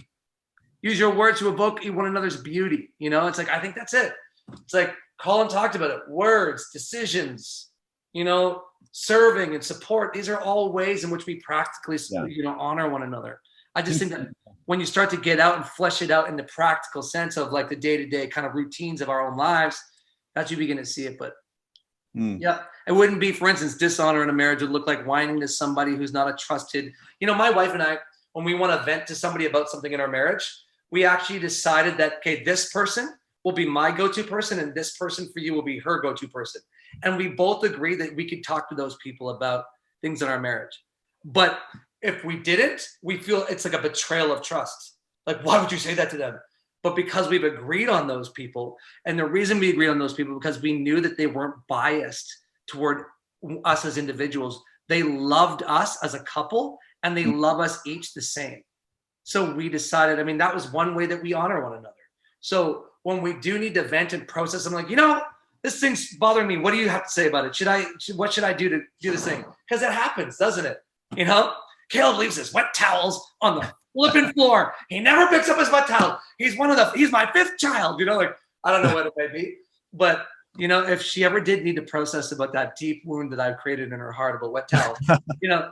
Use your words to evoke one another's beauty. You know, it's like, I think that's it. It's like Colin talked about it. Words, decisions, you know, serving and support. These are all ways in which we practically, you know, honor one another. I just think that when you start to get out and flesh it out in the practical sense of like the day-to-day kind of routines of our own lives, that's you begin to see it. But yeah, it wouldn't be, for instance, dishonor in a marriage would look like whining to somebody who's not a trusted, you know, my wife and I, when we want to vent to somebody about something in our marriage, we actually decided that, okay, this person will be my go-to person and this person for you will be her go-to person. And we both agree that we could talk to those people about things in our marriage. But if we didn't, we feel it's like a betrayal of trust. Like, why would you say that to them? But because we've agreed on those people, and the reason we agreed on those people, because we knew that they weren't biased toward us as individuals. They loved us as a couple and they love us each the same. So we decided, I mean, that was one way that we honor one another. So when we do need to vent and process, I'm like, you know, this thing's bothering me. What do you have to say about it? What should I do to do this thing? Because it happens, doesn't it? You know, Caleb leaves his wet towels on the flipping floor. He never picks up his wet towel. He's my fifth child, you know, like, I don't know what it may be, but you know, if she ever did need to process about that deep wound that I've created in her heart about wet towels, you know,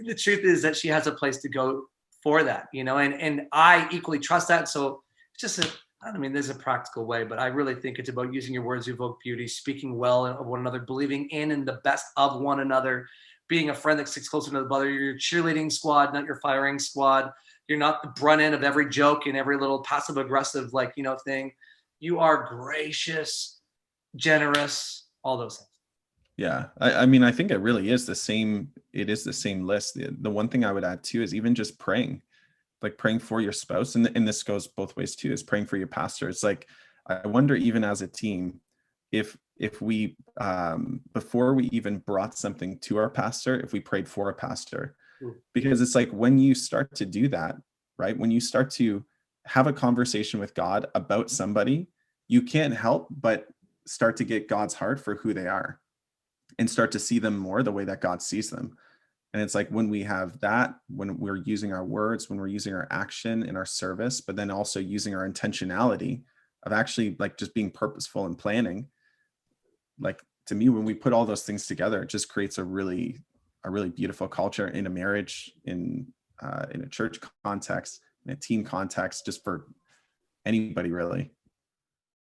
the truth is that she has a place to go for that, you know, and I equally trust that. So it's just I mean, there's a practical way, but I really think it's about using your words to evoke beauty, speaking well of one another, believing in and the best of one another, being a friend that sticks closer to the brother. You're your cheerleading squad, not your firing squad. You're not the brunt end of every joke and every little passive aggressive, like, you know, thing. You are gracious, generous, all those things. Yeah. I mean, I think it really is the same. It is the same list. The one thing I would add too is even just praying, like praying for your spouse. And this goes both ways too, is praying for your pastor. It's like, I wonder, even as a team, if we, before we even brought something to our pastor, if we prayed for a pastor, because it's like, when you start to do that, right? When you start to have a conversation with God about somebody, you can't help but start to get God's heart for who they are and start to see them more the way that God sees them. And it's like, when we have that, when we're using our words, when we're using our action in our service, but then also using our intentionality of actually like just being purposeful and planning, like, to me, when we put all those things together, it just creates a really beautiful culture in a marriage, in a church context, in a team context, just for anybody, really.